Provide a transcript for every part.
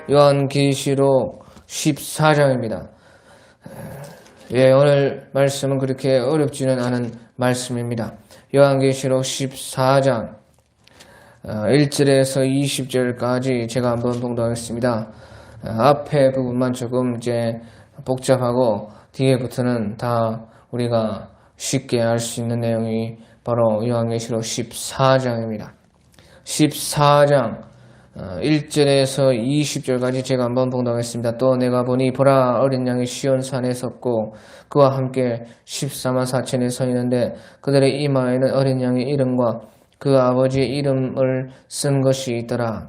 요한계시록 14장입니다. 오늘 말씀은 그렇게 어렵지는 않은 말씀입니다. 요한계시록 14장 1절에서 20절까지 제가 한번 봉독하겠습니다. 앞에 부분만 조금 이제 복잡하고 뒤에부터는 다 우리가 쉽게 알 수 있는 내용이 바로 요한계시록 14장입니다. 14장 1절에서 20절까지 제가 한번 봉독하겠습니다. 또 내가 보니 보라 어린 양이 시온산에 섰고 그와 함께 14만 4천이 서 있는데 그들의 이마에는 어린 양의 이름과 그 아버지의 이름을 쓴 것이 있더라.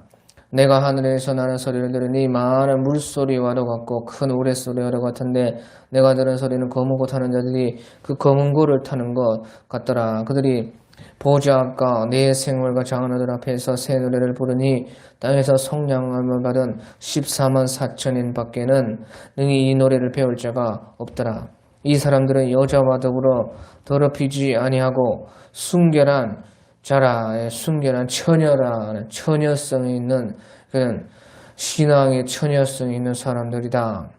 내가 하늘에서 나는 소리를 들으니 많은 물소리와도 같고 큰 우레소리와도 같은데 내가 들은 소리는 검은 고 타는 자들이 그 검은 고를 타는 것 같더라. 그들이 보좌과 네 생물과 장하나들 앞에서 새 노래를 부르니 땅에서 성령함을 받은 14만 4천인 밖에는 능히 이 노래를 배울 자가 없더라. 이 사람들은 여자와 더불어 더럽히지 아니하고 순결한 자라, 순결한 처녀라, 처녀성이 있는 그런 신앙의 처녀성이 있는 사람들이다.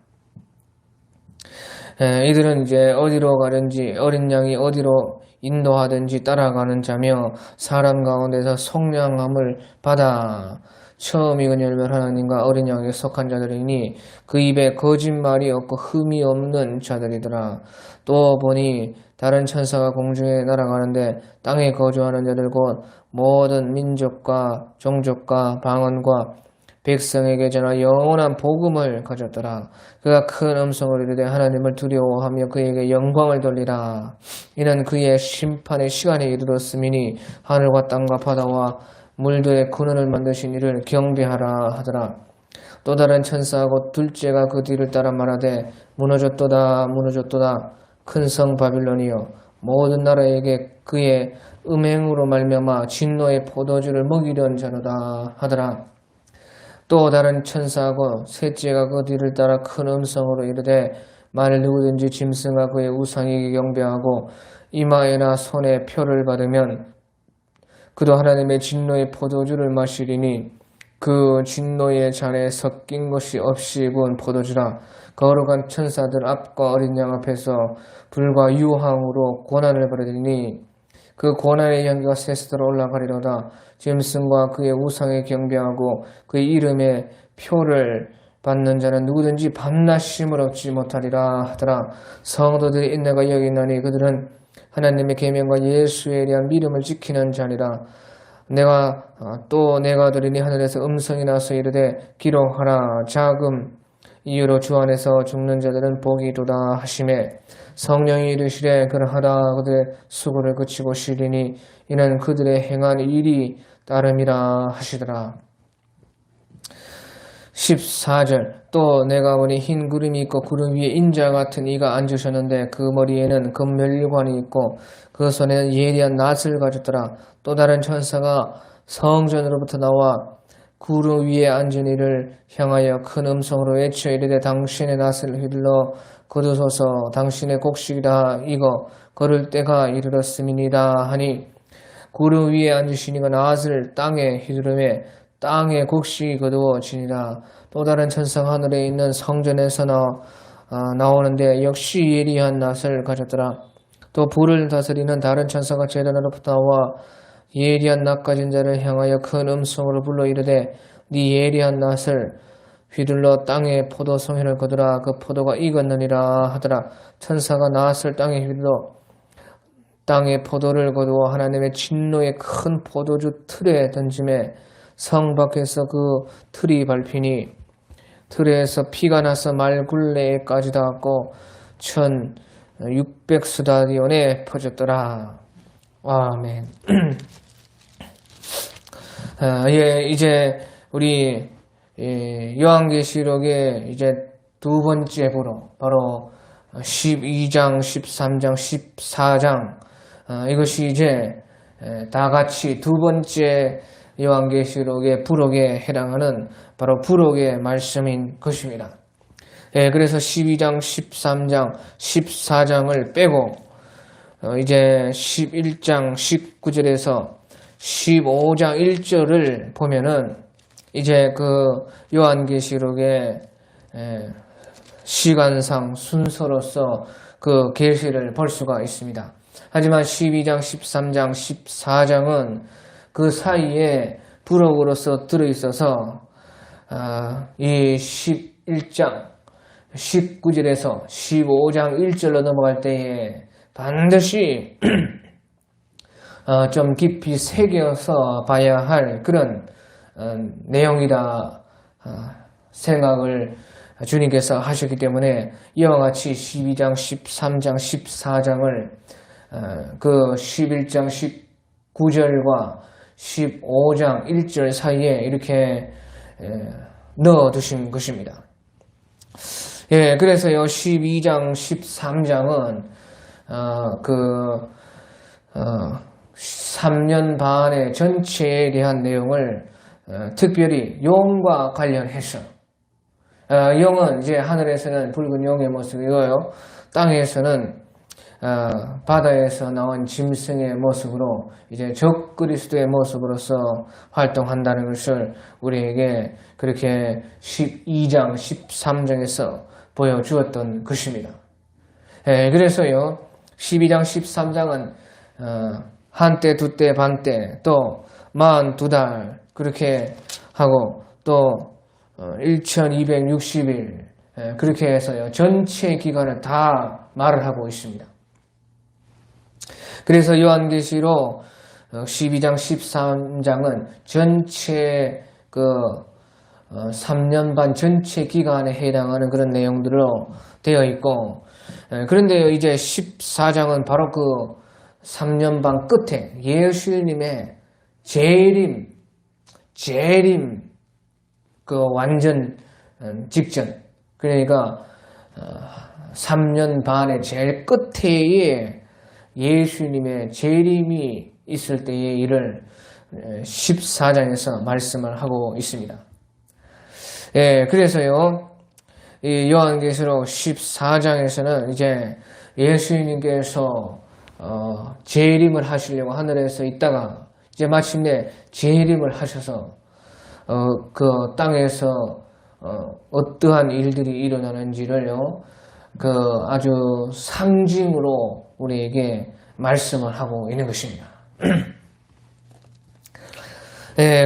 이들은 이제 어디로 가든지 어린 양이 어디로 인도하든지 따라가는 자며 사람 가운데서 성령함을 받아 처음 익은 열매를 하나님과 어린 양에게 속한 자들이니 그 입에 거짓말이 없고 흠이 없는 자들이더라. 또 보니 다른 천사가 공중에 날아가는데 땅에 거주하는 자들 곧 모든 민족과 종족과 방언과 백성에게 전하 영원한 복음을 가졌더라. 그가 큰 음성으로 이르되 하나님을 두려워하며 그에게 영광을 돌리라. 이는 그의 심판의 시간에 이르렀음이니 하늘과 땅과 바다와 물들의 근원을 만드신 이를 경배하라 하더라. 또 다른 천사하고 둘째가 그 뒤를 따라 말하되 무너졌도다 무너졌도다 큰 성 바빌론이여 모든 나라에게 그의 음행으로 말미암아 진노의 포도주를 먹이려는 자로다 하더라. 또 다른 천사하고 셋째가 그 뒤를 따라 큰 음성으로 이르되 만일 누구든지 짐승과 그의 우상에게 경배하고 이마에나 손에 표를 받으면 그도 하나님의 진노의 포도주를 마시리니 그 진노의 잔에 섞인 것이 없이 부은 포도주라. 거룩한 천사들 앞과 어린 양 앞에서 불과 유황으로 고난을 받으리니 그 고난의 연기가 셋으로 올라가리로다. 짐승과 그의 우상에 경배하고 그의 이름에 표를 받는 자는 누구든지 밤낮심을 얻지 못하리라 하더라. 성도들이 인내가 여기 있나니 그들은 하나님의 계명과 예수에 대한 믿음을 지키는 자니라. 내가 들으니 하늘에서 음성이 나서 이르되 기록하라. 자금 이유로 주 안에서 죽는 자들은 복이 도다 하시매 성령이 이르시되 그러하다 그들의 수고를 그치고 쉬리니 이는 그들의 행한 일이 따름이라 하시더라. 14절 또 내가 보니 흰 구름이 있고 구름 위에 인자 같은 이가 앉으셨는데 그 머리에는 금면류관이 있고 그 손에는 예리한 낫을 가졌더라. 또 다른 천사가 성전으로부터 나와 구름 위에 앉은 이를 향하여 큰 음성으로 외쳐 이르되 당신의 낫을 휘둘러 거두소서. 당신의 곡식이다 이거 거를 때가 이르렀음이니이다 하니 구름 위에 앉으신 이가 낫을 땅에 휘두르매 땅의 곡식이 거두어지니라. 또 다른 천사가 하늘에 있는 성전에서 나오는데 역시 예리한 낫을 가졌더라. 또 불을 다스리는 다른 천사가 제단으로부터 나와 예리한 낫 가진 자를 향하여 큰 음성으로 불러 이르되 네 예리한 낫을 휘둘러 땅에 포도송이를 거두라. 그 포도가 익었느니라 하더라. 천사가 낫을 땅에 휘둘러 땅에 포도를 거두어 하나님의 진노의 큰 포도주 틀에 던짐에 성 밖에서 그 틀이 밟히니 틀에서 피가 나서 말굴레까지 닿았고 1600스다디온에 퍼졌더라. 아멘. 이제 우리 요한계시록의 이제 두 번째 부로 바로 12장, 13장, 14장 이것이 이제 다 같이 두 번째 요한계시록의 부록에 해당하는 바로 부록의 말씀인 것입니다. 그래서 12장, 13장, 14장을 빼고 이제 11장 19절에서 15장 1절을 보면은 이제 그 요한계시록의 시간상 순서로서 그 계시를 볼 수가 있습니다. 하지만 12장, 13장, 14장은 그 사이에 부록으로서 들어있어서 이 11장 19절에서 15장 1절로 넘어갈 때에 반드시 좀 깊이 새겨서 봐야 할 그런 내용이다 생각을 주님께서 하셨기 때문에 이와 같이 12장, 13장, 14장을 그 11장 19절과 15장 1절 사이에 이렇게 넣어두신 것입니다. 예, 그래서요 12장, 13장은 3년 반의 전체에 대한 내용을 특별히 용과 관련해서 용은 이제 하늘에서는 붉은 용의 모습이고요. 땅에서는 바다에서 나온 짐승의 모습으로 이제 적그리스도의 모습으로서 활동한다는 것을 우리에게 그렇게 12장, 13장에서 보여주었던 것입니다. 그래서요 12장, 13장은 한때, 두때, 반때, 또 42달 그렇게 하고 또 1260일 그렇게 해서요 전체 기간을 다 말을 하고 있습니다. 그래서 요한계시록 12장 13장은 전체 3년 반 전체 기간에 해당하는 그런 내용들로 되어 있고 그런데요 이제 14장은 바로 그 3년 반 끝에 예수님의 재림 그 완전 직전 그러니까 3년 반의 제일 끝에 예수님의 재림이 있을 때의 일을 14장에서 말씀을 하고 있습니다. 그래서요 이 요한계시록 14장에서는 이제 예수님께서 재림을 하시려고 하늘에서 있다가 이제 마침내 재림을 하셔서 그 땅에서 어떠한 일들이 일어나는지를요 그 아주 상징으로 우리에게 말씀을 하고 있는 것입니다.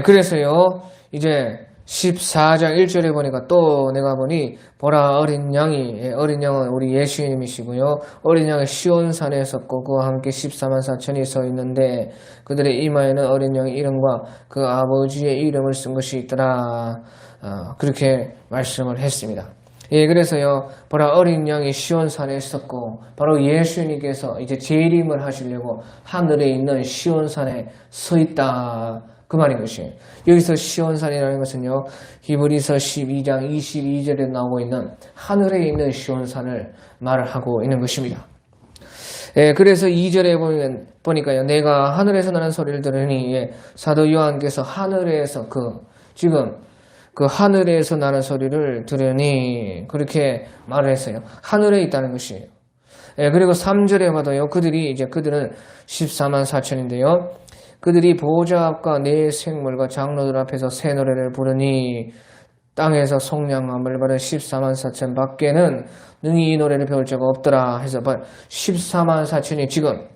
그래서요 이제 14장 1절에 보니까 또 내가 보니 보라 어린 양은 우리 예수님이시고요 어린 양이 시온산에 섰고 그와 함께 14만 4천이 서 있는데 그들의 이마에는 어린 양의 이름과 그 아버지의 이름을 쓴 것이 있더라 그렇게 말씀을 했습니다. 그래서요 보라 어린 양이 시온산에 섰고 바로 예수님께서 이제 재림을 하시려고 하늘에 있는 시온산에 서 있다 그 말인 것이에요. 여기서 시온산이라는 것은요 히브리서 12장 22절에 나오고 있는 하늘에 있는 시온산을 말을 하고 있는 것입니다. 그래서 2절에 보니까요 내가 하늘에서 나는 소리를 들으니 사도 요한께서 하늘에서 지금 그 하늘에서 나는 소리를 들으니 그렇게 말을 했어요. 하늘에 있다는 것이에요. 그리고 3절에 봐도요 그들은 14만 4천인데요 그들이 보호자 앞과 네 생물과 장로들 앞에서 새 노래를 부르니 땅에서 속량함을 받은 14만 4천 밖에는 능히 이 노래를 배울 자가 없더라 해서 14만 4천이 지금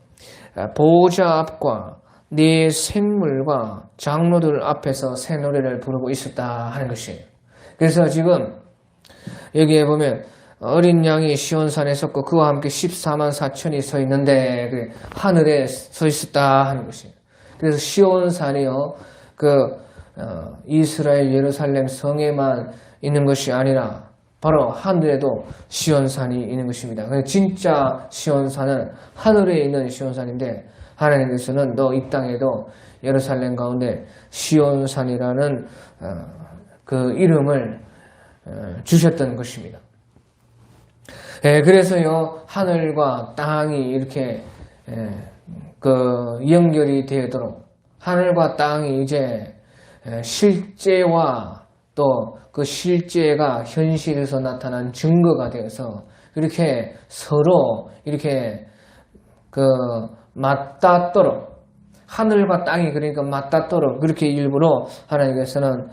보호자 앞과 네 생물과 장로들 앞에서 새 노래를 부르고 있었다 하는 것이에요. 그래서 지금 여기에 보면 어린 양이 시온산에 섰고 그와 함께 14만 4천이 서 있는데 하늘에 서 있었다 하는 것이에요. 그래서 시온산이요 이스라엘 예루살렘 성에만 있는 것이 아니라 바로 하늘에도 시온산이 있는 것입니다. 진짜 시온산은 하늘에 있는 시온산인데 하나님께서는 너 이 땅에도 예루살렘 가운데 시온산이라는 그 이름을 주셨던 것입니다. 그래서요 하늘과 땅이 이렇게 연결이 되도록 하늘과 땅이 이제 실제와 또 그 실제가 현실에서 나타난 증거가 되어서 이렇게 서로 이렇게 맞닿도록 하늘과 땅이 그러니까 맞닿도록 그렇게 일부러 하나님께서는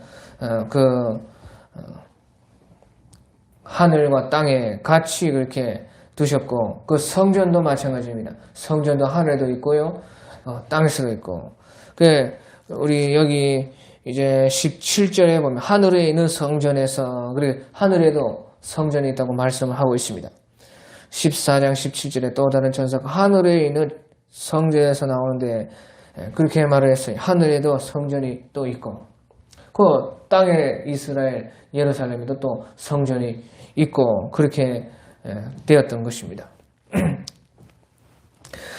하늘과 땅에 같이 그렇게 두셨고, 그 성전도 마찬가지입니다. 성전도 하늘에도 있고요, 땅에서도 있고. 우리 여기 이제 17절에 보면 하늘에 있는 성전에서, 그리고 하늘에도 성전이 있다고 말씀을 하고 있습니다. 14장 17절에 또 다른 천사가 하늘에 있는 성전에서 나오는데 그렇게 말을 했어요. 하늘에도 성전이 또 있고, 그 땅에 이스라엘 예루살렘에도 또 성전이 있고, 그렇게 되었던 것입니다.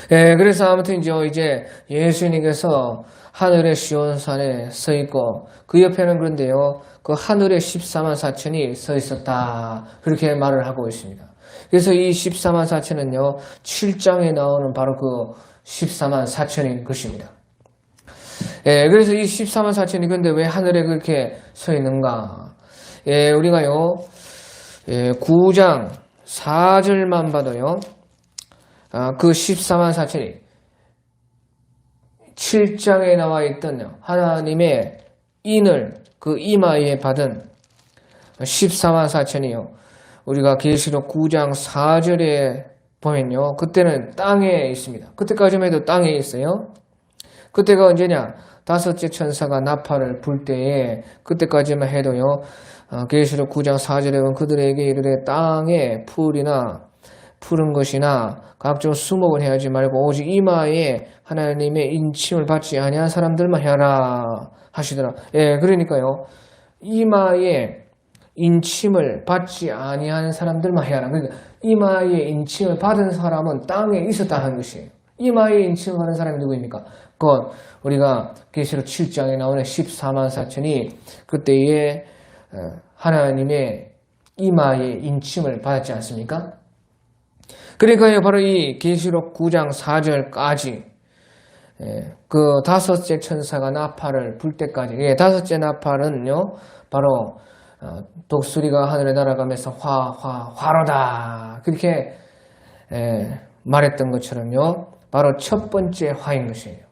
그래서 아무튼 이제 예수님께서 하늘의 시온산에 서 있고, 그 옆에는 그런데요, 그 하늘의 14만 4천이 서 있었다, 그렇게 말을 하고 있습니다. 그래서 이 14만 4천은요 7장에 나오는 바로 그 14만 4천인 것입니다. 그래서 이 14만 4천이 근데 왜 하늘에 그렇게 서 있는가? 우리가요 9장 4절만 봐도요, 그 14만 4천이 7장에 나와 있던 하나님의 인을 그 이마에 받은 14만 4천이요, 우리가 계시록 9장 4절에 보면요, 그때는 땅에 있습니다. 그때까지만 해도 땅에 있어요. 그때가 언제냐? 다섯째 천사가 나팔을 불 때에, 그때까지만 해도요, 계시록 9장 4절에 보면 그들에게 이르되 땅에 풀이나 푸른 것이나 각종 수목을 해하지 말고 오직 이마에 하나님의 인침을 받지 아니한 사람들만 해라 하시더라. 그러니까요, 이마에 인침을 받지 아니한 사람들만 해라. 그러니까 이마에 인침을 받은 사람은 땅에 있었다 하는 것이에요. 이마에 인침을 받은 사람이 누구입니까? 그건 우리가 계시록 7장에 나오는 14만 4천이 그때에 하나님의 이마에 인침을 받았지 않습니까? 그러니까요, 바로 이 계시록 9장 4절까지 그 다섯째 천사가 나팔을 불 때까지, 다섯째 나팔은요 바로 독수리가 하늘에 날아가면서 화로다, 그렇게 말했던 것처럼요, 바로 첫 번째 화인 것이에요.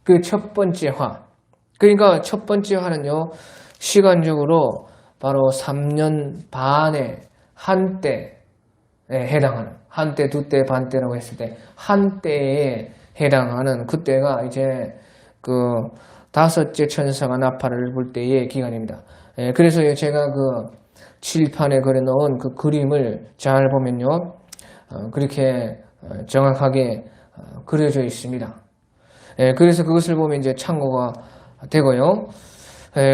그 첫 번째 화, 그러니까 첫 번째 화는요 시간적으로 바로 3년 반의 한때에 해당하는, 한때, 두때, 반때라고 했을 때 한때에 해당하는 그때가 이제 그 다섯째 천사가 나팔을 불 때의 기간입니다. 그래서 제가 그 칠판에 그려놓은 그 그림을 잘 보면요, 그렇게 정확하게 그려져 있습니다. 그래서 그것을 보면 이제 참고가 되고요.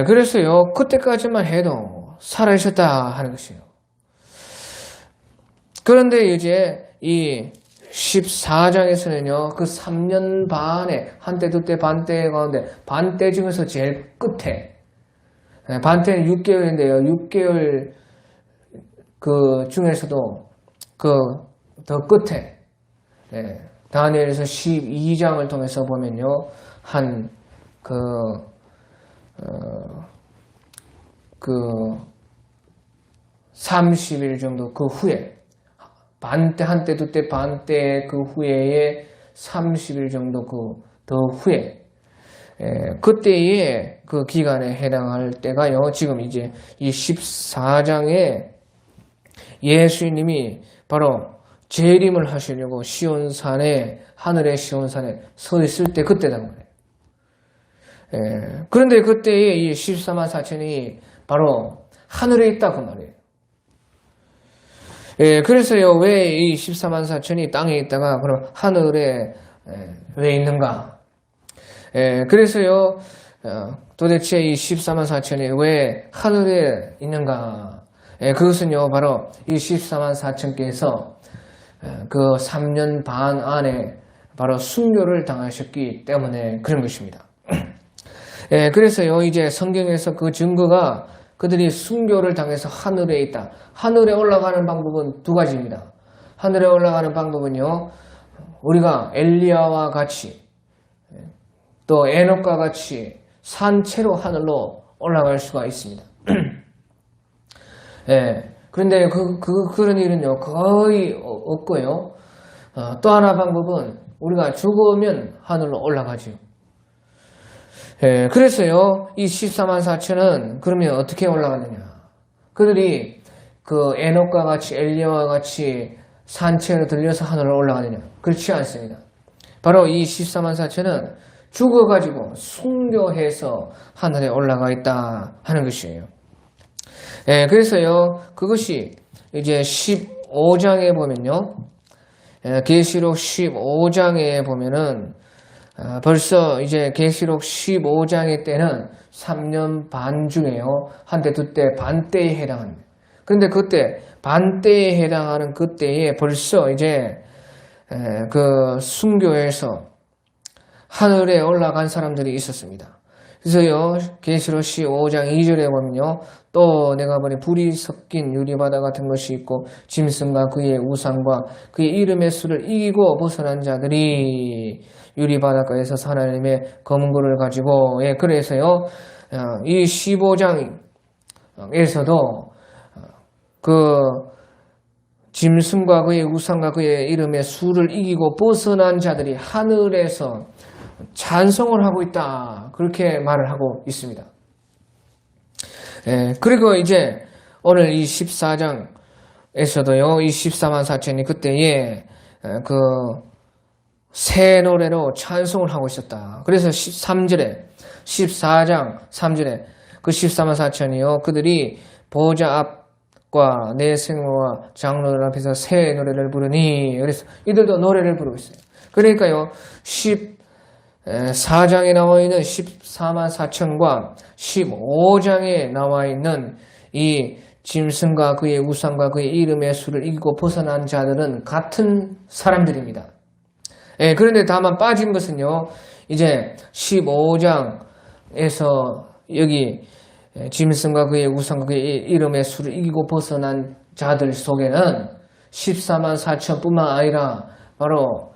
그래서요, 그때까지만 해도 살아있었다 하는 것이에요. 그런데 이제 이 14장에서는요, 그 3년 반에 한때, 두때, 반때 가운데 반때 중에서 제일 끝에, 반때는 6개월인데요. 6개월 그 중에서도 그 더 끝에, 다니엘에서 12장을 통해서 보면요, 한 30일 정도 그 후에, 반때, 한때, 두때, 반때 그 후에 30일 정도 더 후에, 그때의 그 기간에 해당할 때가요, 지금 이제 이 14장에 예수님이 바로 재림을 하시려고 시온산에, 하늘의 시온산에 서 있을 때 그때란 거예요. 그런데 그때의 이 14만 4천이 바로 하늘에 있다 그 말이에요. 그래서요, 왜 이 14만 4천이 땅에 있다가 그럼 하늘에 왜 있는가? 그래서요, 도대체 이 14만 4천이 왜 하늘에 있는가? 그것은요, 바로 이 14만 4천께서 그 3년 반 안에 바로 순교를 당하셨기 때문에 그런 것입니다. 그래서요, 이제 성경에서 그 증거가 그들이 순교를 당해서 하늘에 있다. 하늘에 올라가는 방법은 두 가지입니다. 하늘에 올라가는 방법은요, 우리가 엘리야와 같이 또 에녹과 같이 산채로 하늘로 올라갈 수가 있습니다. 그런데 그런 일은요 거의 없고요. 또 하나 방법은 우리가 죽으면 하늘로 올라가죠. 그래서요, 이 14만 4천은 그러면 어떻게 올라갔느냐. 그들이 그 에녹과 같이 엘리야와 같이 산채로 들려서 하늘로 올라가느냐. 그렇지 않습니다. 바로 이 14만 4천은 죽어가지고 순교해서 하늘에 올라가 있다 하는 것이에요. 그래서요, 그것이 이제 15장에 보면요, 계시록 15장에 보면은 벌써 이제 계시록 15장의 때는 3년 반 중에요, 한때 두때 반때에 해당합니다. 그런데 그때 반때에 해당하는 그때에 벌써 이제 그 순교해서 하늘에 올라간 사람들이 있었습니다. 그래서요, 계시록 15장 2절에 보면요, 또 내가 보니 불이 섞인 유리바다 같은 것이 있고 짐승과 그의 우상과 그의 이름의 수를 이기고 벗어난 자들이 유리바닷가에서 하나님의 검구를 가지고, 그래서요, 이 15장에서도 그 짐승과 그의 우상과 그의 이름의 수를 이기고 벗어난 자들이 하늘에서 찬송을 하고 있다, 그렇게 말을 하고 있습니다. 그리고 이제 오늘 이 14장에서도요, 이 14만 4천이 그때에 그 새 노래로 찬송을 하고 있었다. 그래서 13절에 14장 3절에 그 14만 4천이요, 그들이 보좌 앞과 내 생모와 장로들 앞에서 새 노래를 부르니, 그래서 이들도 노래를 부르고 있어요. 그러니까요, 14장에 나와 있는 14만 4천과 15장에 나와 있는 이 짐승과 그의 우상과 그의 이름의 수를 이기고 벗어난 자들은 같은 사람들입니다. 그런데 다만 빠진 것은요, 이제 15장에서 여기 짐승과 그의 우상과 그의 이름의 수를 이기고 벗어난 자들 속에는 14만 4천 뿐만 아니라 바로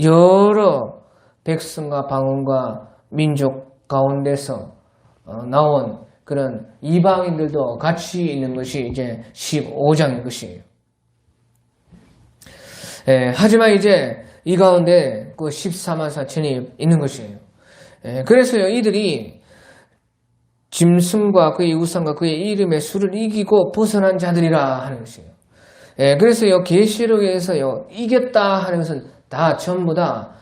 여러 백성과 방언과 민족 가운데서 나온 그런 이방인들도 같이 있는 것이 이제 15장인 것이에요. 하지만 이제 이 가운데 그 14만 4천이 있는 것이에요. 그래서요, 이들이 짐승과 그의 우상과 그의 이름의 수를 이기고 벗어난 자들이라 하는 것이에요. 그래서요, 계시록에서요, 이겼다 하는 것은 다 전부 다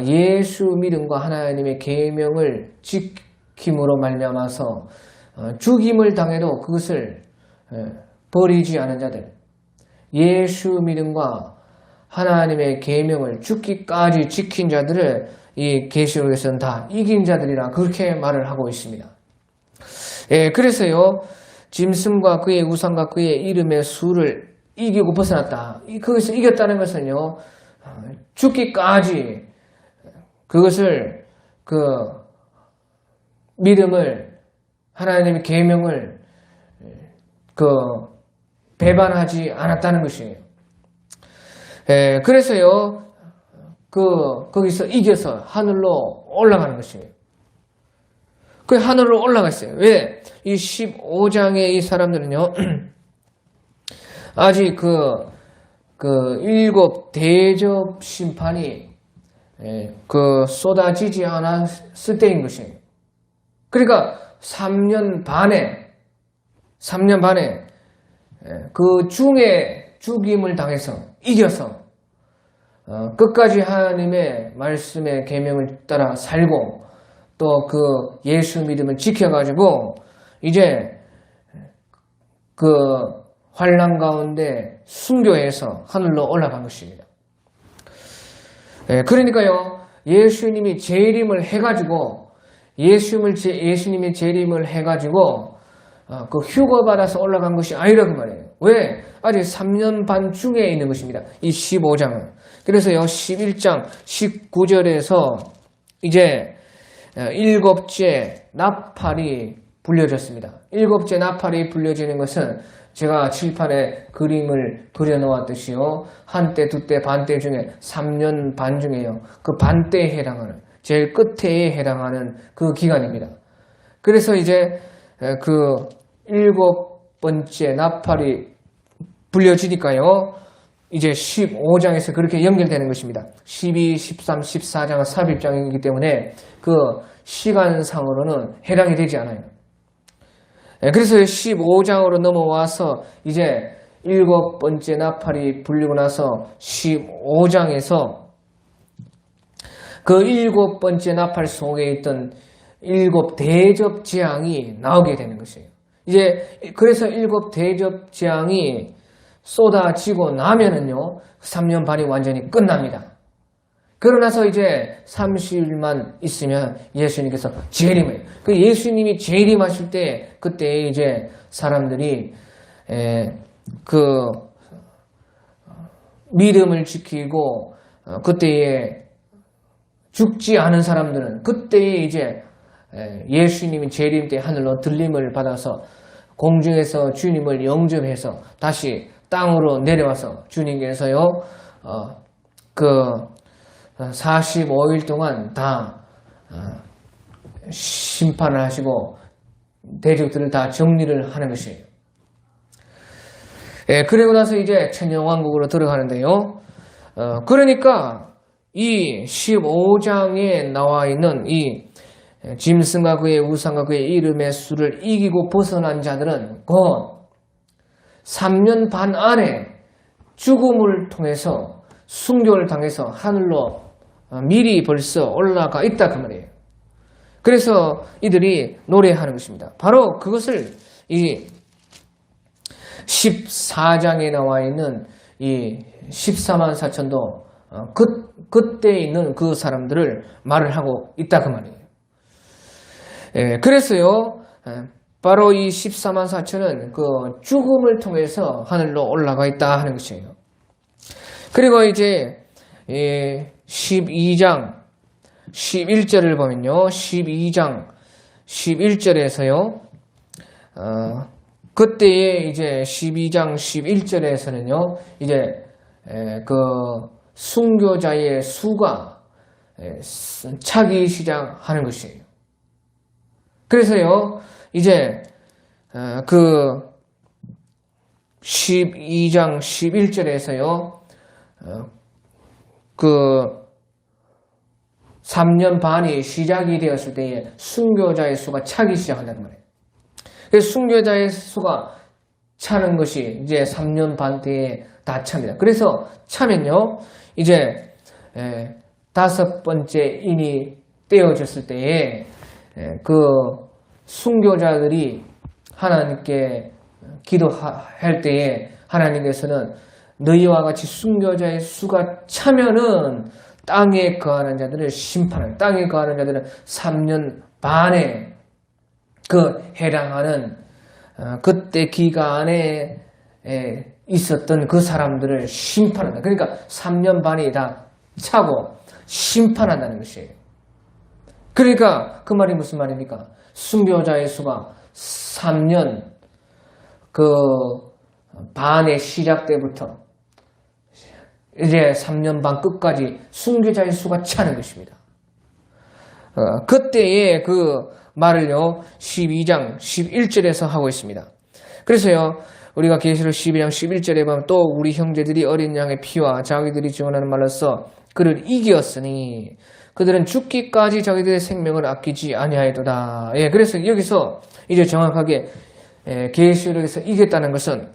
예수 믿음과 하나님의 계명을 지킴으로 말미암아서 죽임을 당해도 그것을 버리지 않은 자들, 예수 믿음과 하나님의 계명을 죽기까지 지킨 자들을 이 계시록에서는 다 이긴 자들이라 그렇게 말을 하고 있습니다. 그래서요, 짐승과 그의 우상과 그의 이름의 수를 이기고 벗어났다. 그것을 이겼다는 것은요, 죽기까지 그것을 믿음을, 하나님의 계명을 배반하지 않았다는 것이에요. 그래서요, 거기서 이겨서 하늘로 올라가는 것이에요. 그 하늘로 올라갔어요. 왜? 이 15장의 이 사람들은요, 아직 일곱 대접 심판이 쏟아지지 않았을 때인 것이에요. 그러니까 3년 반에 그 중에 죽임을 당해서 이겨서 끝까지 하나님의 말씀의 계명을 따라 살고 또 그 예수 믿음을 지켜가지고 이제 그 환난 가운데 순교해서 하늘로 올라간 것입니다. 그러니까요, 예수님이 재림을 해가지고 예수님이 재림을 해가지고 그 휴거 받아서 올라간 것이 아니라 그 말이에요. 왜? 아직 3년 반 중에 있는 것입니다. 이 15장은. 그래서요, 11장 19절에서 이제 일곱째 나팔이 불려졌습니다. 일곱째 나팔이 불려지는 것은 제가 칠판에 그림을 그려놓았듯이요, 한때, 두때, 반때 중에 3년 반 중에요, 그 반때에 해당하는, 제일 끝에 해당하는 그 기간입니다. 그래서 이제 그 일곱 번째 나팔이 불려지니까요, 이제 15장에서 그렇게 연결되는 것입니다. 12, 13, 14장은 삽입장이기 때문에 그 시간상으로는 해당이 되지 않아요. 그래서 15장으로 넘어와서 이제 7번째 나팔이 불리고 나서 15장에서 그 7번째 나팔 속에 있던 7 대접 재앙이 나오게 되는 것이에요. 이제 그래서 7 대접 재앙이 쏟아지고 나면은요, 3년 반이 완전히 끝납니다. 그러나서 이제 30일만 있으면 예수님께서 재림해요. 그 예수님이 재림하실 때 그때 이제 사람들이 그 믿음을 지키고 그때에 죽지 않은 사람들은 그때에 이제 예수님이 재림 때 하늘로 들림을 받아서 공중에서 주님을 영접해서 다시 땅으로 내려와서 주님께서요 그 45일 동안 다 심판을 하시고 대적들을 다 정리를 하는 것이에요. 그리고 나서 이제 천년왕국으로 들어가는데요. 그러니까 이 15장에 나와 있는 이 짐승과 그의 우상과 그의 이름의 수를 이기고 벗어난 자들은 곧 3년 반 안에 죽음을 통해서 순교를 당해서 하늘로 미리 벌써 올라가 있다 그 말이에요. 그래서 이들이 노래하는 것입니다. 바로 그것을 이 14장에 나와 있는 이 14만 4천도 그때 있는 그 사람들을 말을 하고 있다 그 말이에요. 그래서요 바로 이 14만 4천은 그 죽음을 통해서 하늘로 올라가 있다 하는 것이에요. 그리고 이제 12장 11절을 보면요. 12장 11절에서요. 그때에 이제 12장 11절에서는요. 이제 그 순교자의 수가 차기 시작하는 것이에요. 그래서요. 이제 그 12장 11절에서요. 그 3년 반이 시작이 되었을 때에 순교자의 수가 차기 시작한단 말이에요. 그래서 순교자의 수가 차는 것이 이제 3년 반 때에 다 찹니다. 그래서 차면요, 이제 5번째 인이 떼어졌을 때에 그 순교자들이 하나님께 기도할 때에 하나님께서는 너희와 같이 순교자의 수가 차면은 땅에 거하는 자들을 심판을, 땅에 거하는 자들은 3년 반에 그 해당하는 그때 기간에 있었던 그 사람들을 심판한다. 그러니까 3년 반이 다 차고 심판한다는 것이에요. 그러니까 그 말이 무슨 말입니까? 순교자의 수가 3년 그 반의 시작 때부터 이제 3년 반 끝까지 순교자의 수가 차는 것입니다. 그때의 그 말을요 12장 11절에서 하고 있습니다. 그래서요 우리가 계시록 12장 11절에 보면 또 우리 형제들이 어린 양의 피와 자기들이 증언하는 말로써 그를 이기었으니 그들은 죽기까지 자기들의 생명을 아끼지 아니하였도다. 그래서 여기서 이제 정확하게 계시록에서 이겼다는 것은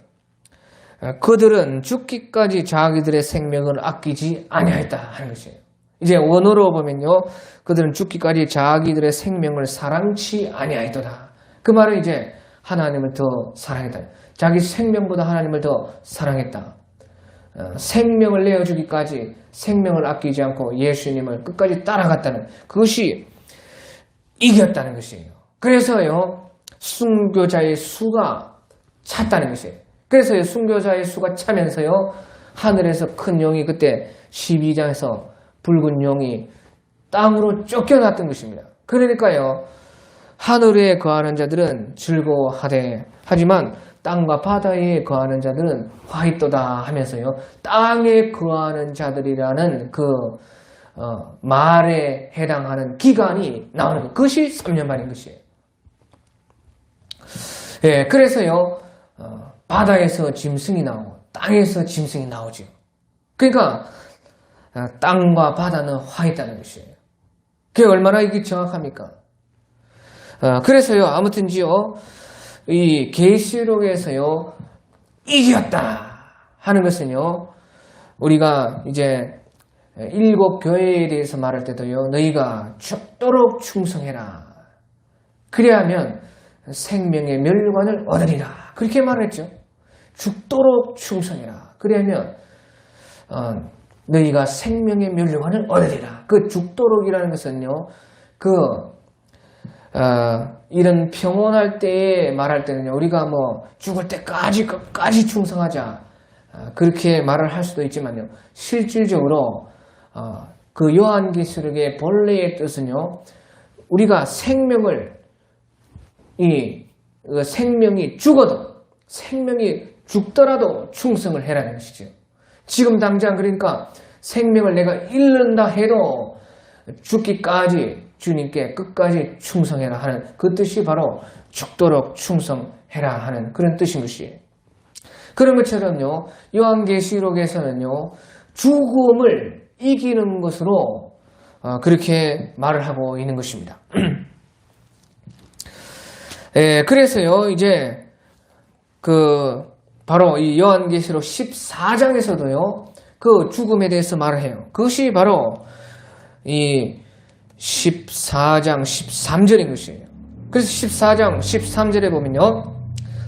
그들은 죽기까지 자기들의 생명을 아끼지 아니하였다 하는 것이에요. 이제 원어로 보면요, 그들은 죽기까지 자기들의 생명을 사랑치 아니하였도다. 그 말은 이제 하나님을 더 사랑했다. 자기 생명보다 하나님을 더 사랑했다. 생명을 내어주기까지 생명을 아끼지 않고 예수님을 끝까지 따라갔다는 그것이 이겼다는 것이에요. 그래서요 순교자의 수가 찼다는 것이에요. 그래서 순교자의 수가 차면서요 하늘에서 큰 용이 그때 12장에서 붉은 용이 땅으로 쫓겨났던 것입니다. 그러니까요 하늘에 거하는 자들은 즐거워하되 하지만 땅과 바다에 거하는 자들은 화있도다 하면서요 땅에 거하는 자들이라는 그 말에 해당하는 기간이 나오는 것, 그것이 3년 반인 것이에요. 그래서요 바다에서 짐승이 나오고 땅에서 짐승이 나오죠. 그러니까 땅과 바다는 화했다는 것이에요. 그게 얼마나 이게 정확합니까? 그래서요, 아무튼지요, 이 계시록에서요, 이겼다 하는 것은요, 우리가 이제 7 교회에 대해서 말할 때도요, 너희가 죽도록 충성해라. 그래야면 생명의 멸관을 얻으리라. 그렇게 말했죠. 죽도록 충성해라. 그래야면 너희가 생명의 멸관을 얻으리라. 그 죽도록이라는 것은요, 이런 평온할 때에 말할 때는요, 우리가 뭐 죽을 때까지 끝까지 충성하자, 그렇게 말을 할 수도 있지만요, 실질적으로 그 요한계시록의 본래의 뜻은요, 우리가 생명이 죽더라도 충성을 해라는 것이죠. 지금 당장 그러니까 생명을 내가 잃는다 해도 죽기까지 주님께 끝까지 충성해라 하는 그 뜻이 바로 죽도록 충성해라 하는 그런 뜻인 것이에요. 그런 것처럼요, 요한계시록에서는요, 죽음을 이기는 것으로 그렇게 말을 하고 있는 것입니다. 그래서요, 이제 바로 이 요한계시록 14장에서도요, 그 죽음에 대해서 말을 해요. 그것이 바로 이 14장 13절인 것이에요. 그래서 14장 13절에 보면요,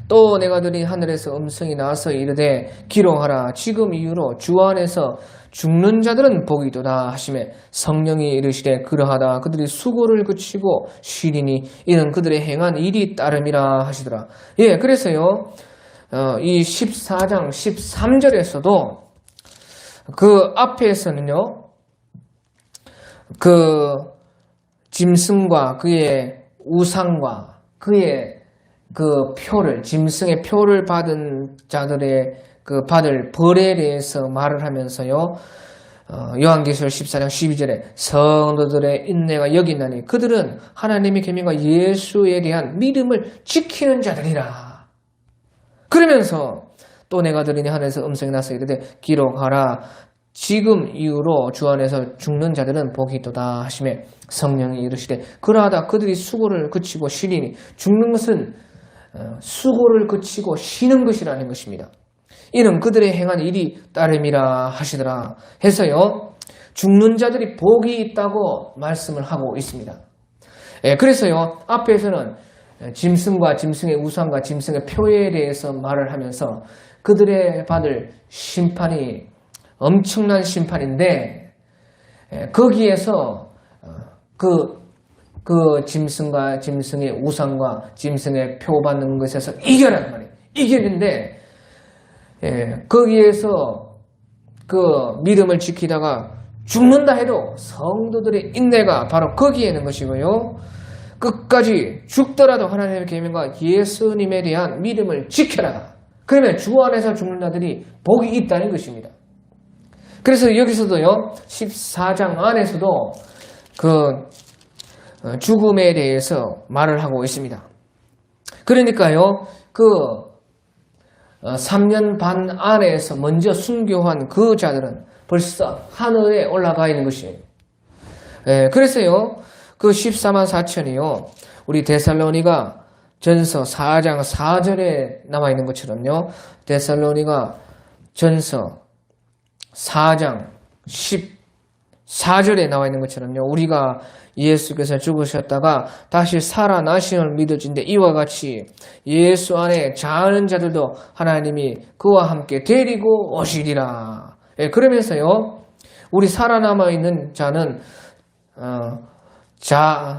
또 내가 들은 하늘에서 음성이 나와서 이르되 기록하라. 지금 이후로 주 안에서 죽는 자들은 복이도다 하시매 성령이 이르시되 그러하다. 그들이 수고를 그치고 쉬리니 이는 그들의 행한 일이 따름이라 하시더라. 예, 그래서요, 이 14장 13절에서도 그 앞에서는요, 그 짐승과 그의 우상과 그의 그 표를, 짐승의 표를 받은 자들의 그 받을 벌에 대해서 말을 하면서요, 요한계시록 14장 12절에 성도들의 인내가 여기 있나니 그들은 하나님의 계명과 예수에 대한 믿음을 지키는 자들이라. 그러면서 또 내가 들으니 하늘에서 음성이 나서 이르되 기록하라. 지금 이후로 주 안에서 죽는 자들은 복이 있도다 하시매 성령이 이르시되 그러하다. 그들이 수고를 그치고 쉬리니 죽는 것은 수고를 그치고 쉬는 것이라는 것입니다. 이는 그들의 행한 일이 따름이라 하시더라 해서요, 죽는 자들이 복이 있다고 말씀을 하고 있습니다. 그래서요, 앞에서는 짐승과 짐승의 우상과 짐승의 표에 대해서 말을 하면서 그들의 받을 심판이 엄청난 심판인데, 거기에서 그 짐승과 짐승의 우상과 짐승의 표 받는 것에서 이겨라는 말이에요. 이기는데, 거기에서 그 믿음을 지키다가 죽는다 해도 성도들의 인내가 바로 거기에 있는 것이고요. 끝까지 죽더라도 하나님의 계명과 예수님에 대한 믿음을 지켜라. 그러면 주 안에서 죽는 자들이 복이 있다는 것입니다. 그래서 여기서도요, 14장 안에서도 그 죽음에 대해서 말을 하고 있습니다. 그러니까요, 3년 반 안에서 먼저 순교한 그 자들은 벌써 하늘에 올라가 있는 것이에요. 그래서요, 그 14만 4천이요, 우리 데살로니가 전서 4장 4절에 나와 있는 것처럼요, 데살로니가 전서 4장 14절에 나와 있는 것처럼요, 우리가 예수께서 죽으셨다가 다시 살아나심을 믿어진데 이와 같이 예수 안에 자는 자들도 하나님이 그와 함께 데리고 오시리라. 그러면서요, 우리 살아남아 있는 자는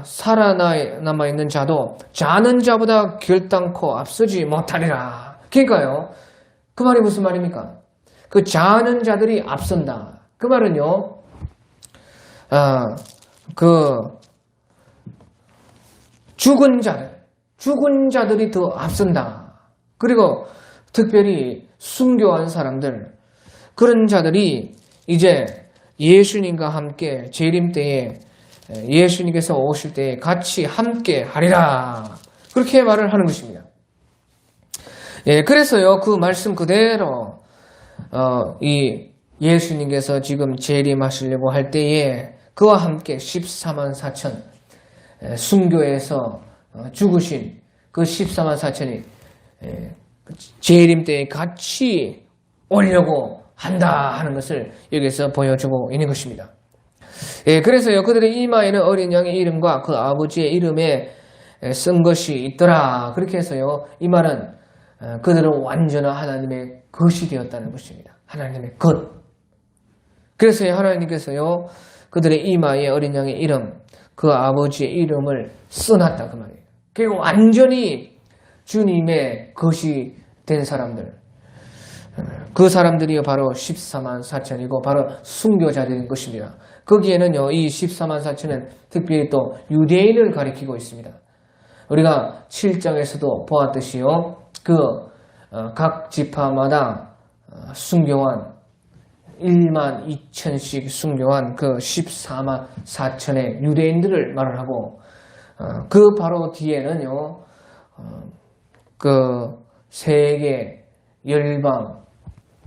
살아남아 있는 자도 자는 자보다 결단코 앞서지 못하리라. 그러니까요, 그 말이 무슨 말입니까? 그 자는 자들이 앞선다. 그 말은요, 죽은 자들이 더 앞선다. 그리고 특별히 순교한 사람들, 그런 자들이 이제 예수님과 함께 재림 때에, 예수님께서 오실 때에 같이 함께 하리라. 그렇게 말을 하는 것입니다. 그래서요, 그 말씀 그대로 이 예수님께서 지금 재림하시려고 할 때에 그와 함께 14만 4천 순교에서 죽으신 그 14만 4천이 재림 때에 같이 오려고 한다 하는 것을 여기서 보여주고 있는 것입니다. 그래서요, 그들의 이마에는 어린 양의 이름과 그 아버지의 이름에 쓴 것이 있더라. 그렇게 해서요, 이 말은 그들은 완전한 하나님의 것이 되었다는 것입니다. 하나님의 것. 그래서요, 하나님께서요, 그들의 이마에 어린 양의 이름, 그 아버지의 이름을 써놨다 그 말이에요. 그리고 완전히 주님의 것이 된 사람들, 그 사람들이 바로 14만 4천이고 바로 순교자들인 것입니다. 거기에는요, 이 14만 4천은 특별히 또 유대인을 가리키고 있습니다. 우리가 7장에서도 보았듯이요, 각 지파마다 순교한 1만 2천씩 순교한 그 14만 4천의 유대인들을 말을 하고, 그 바로 뒤에는요, 그 세계 열방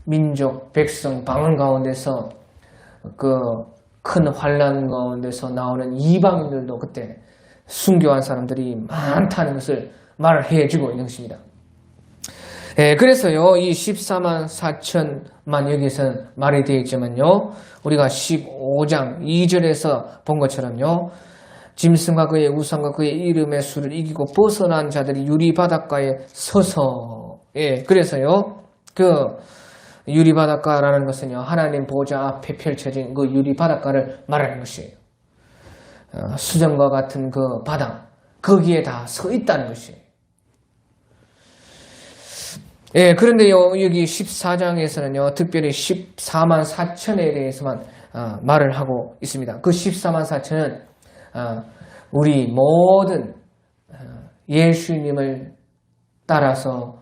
민족 백성 방언 가운데서 그 큰 환난 가운데서 나오는 이방인들도 그때 순교한 사람들이 많다는 것을 말을 해주고 있는 것입니다. 그래서요, 이 14만 4천만 여기서는 말이 되어 있지만요, 우리가 15장 2절에서 본 것처럼요, 짐승과 그의 우상과 그의 이름의 수를 이기고 벗어난 자들이 유리 바닷가에 서서, 그래서요, 그 유리 바닷가라는 것은요, 하나님 보좌 앞에 펼쳐진 그 유리 바닷가를 말하는 것이에요. 수정과 같은 그 바다, 거기에 다 서 있다는 것이에요. 그런데요, 여기 14장에서는요, 특별히 14만 4천에 대해서만 말을 하고 있습니다. 그 14만 4천은 우리 모든 예수님을 따라서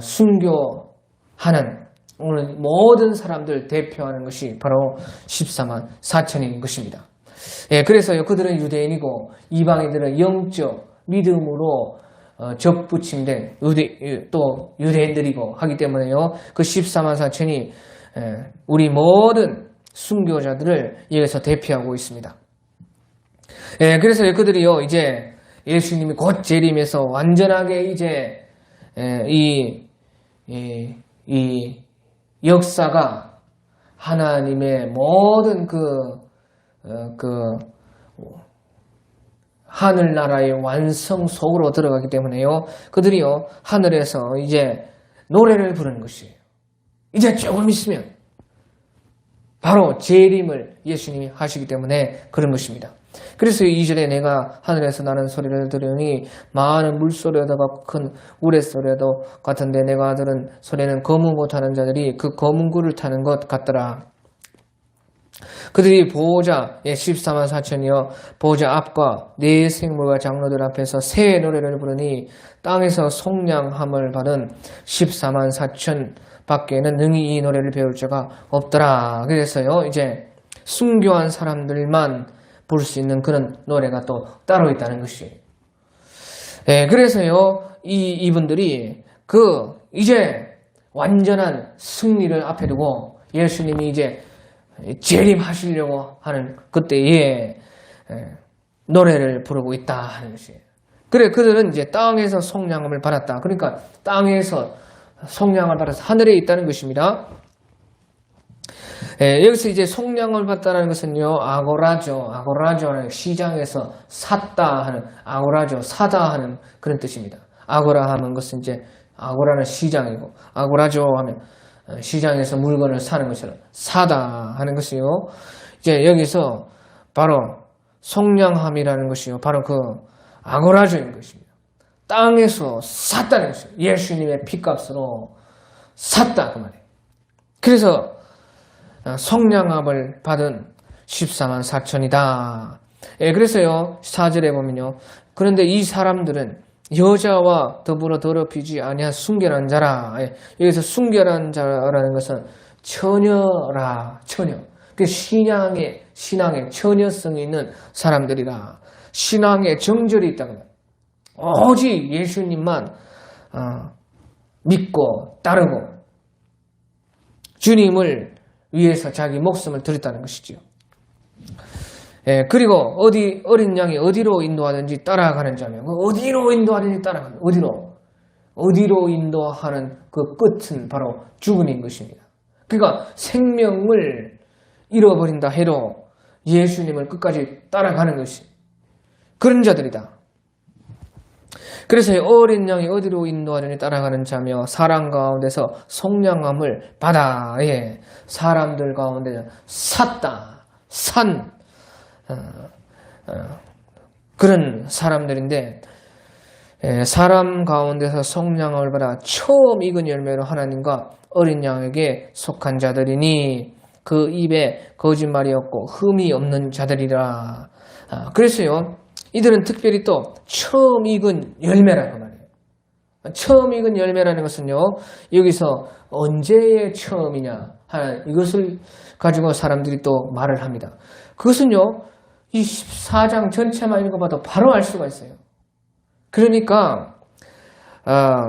순교하는 오늘 모든 사람들 대표하는 것이 바로 14만 4천인 것입니다. 그래서요, 그들은 유대인이고 이방인들은 영적 믿음으로 접붙임된 또 유대인들이고 하기 때문에요, 그 14만 4천이 우리 모든 순교자들을 여기서 대표하고 있습니다. 그래서 그들이요, 이제 예수님이 곧 재림해서 완전하게 이제 이 역사가 하나님의 모든 그 하늘나라의 완성 속으로 들어가기 때문에요, 그들이요, 하늘에서 이제 노래를 부르는 것이에요. 이제 조금 있으면 바로 재림을 예수님이 하시기 때문에 그런 것입니다. 그래서 2절에 내가 하늘에서 나는 소리를 들으니 많은 물소리도 같고 큰 우레소리도 같은데 내가 들은 소리는 검은 고 타는 자들이 그 검은 구를 타는 것 같더라. 그들이 보호자 14만 4천이여 보호자 앞과 네 생물과 장로들 앞에서 새 노래를 부르니 땅에서 속량함을 받은 14만 4천 밖에는 능히 이 노래를 배울 자가 없더라. 그래서요, 이제 순교한 사람들만 부를 수 있는 그런 노래가 또 따로 있다는 것이에요. 그래서요, 이분들이 이제 완전한 승리를 앞에 두고 예수님이 이제 재림하시려고 하는 그때에 노래를 부르고 있다 하는 것이에요. 그래, 그들은 이제 땅에서 속량함을 받았다. 그러니까 땅에서 속량을 받아서 하늘에 있다는 것입니다. 여기서 이제 속량을 받다는 것은요, 아고라죠. 아고라죠는 시장에서 샀다 하는, 아고라죠. 사다 하는 그런 뜻입니다. 아고라 하는 것은 이제, 아고라는 시장이고, 아고라죠 하면 시장에서 물건을 사는 것처럼 사다 하는 것이요. 이제 여기서 바로 속량함이라는 것이요, 바로 그 아고라죠인 것입니다. 땅에서 샀다는 것이에요. 예수님의 피값으로 샀다 그 말이에요. 그래서 속량함을 받은 14만 4천이다. 그래서요, 4절에 보면요, 그런데 이 사람들은 여자와 더불어 더럽히지 아니한 순결한 자라. 여기서 순결한 자라는 것은 처녀라, 처녀. 그 신앙의 처녀성이 있는 사람들이라. 신앙의 정절이 있다고. 오직 예수님만 믿고 따르고 주님을 위해서 자기 목숨을 드렸다는 것이지요. 그리고 어린 양이 어디로 인도하든지 따라가는 자며, 어디로 인도하든지 따라가는, 어디로 인도하는 그 끝은 바로 죽음인 것입니다. 그러니까 생명을 잃어버린다 해도 예수님을 끝까지 따라가는 것이 그런 자들이다. 그래서 어린 양이 어디로 인도하든지 따라가는 자며 사람 가운데서 속량함을 받아. 사람들 가운데 산 그런 사람들인데, 사람 가운데서 속량함을 받아 처음 익은 열매로 하나님과 어린 양에게 속한 자들이니 그 입에 거짓말이 없고 흠이 없는 자들이라. 그래서요, 이들은 특별히 또 처음 익은 열매라고 말해요. 처음 익은 열매라는 것은요, 여기서 언제의 처음이냐 하는 이것을 가지고 사람들이 또 말을 합니다. 그것은요, 이 14장 전체만 읽어봐도 바로 알 수가 있어요. 그러니까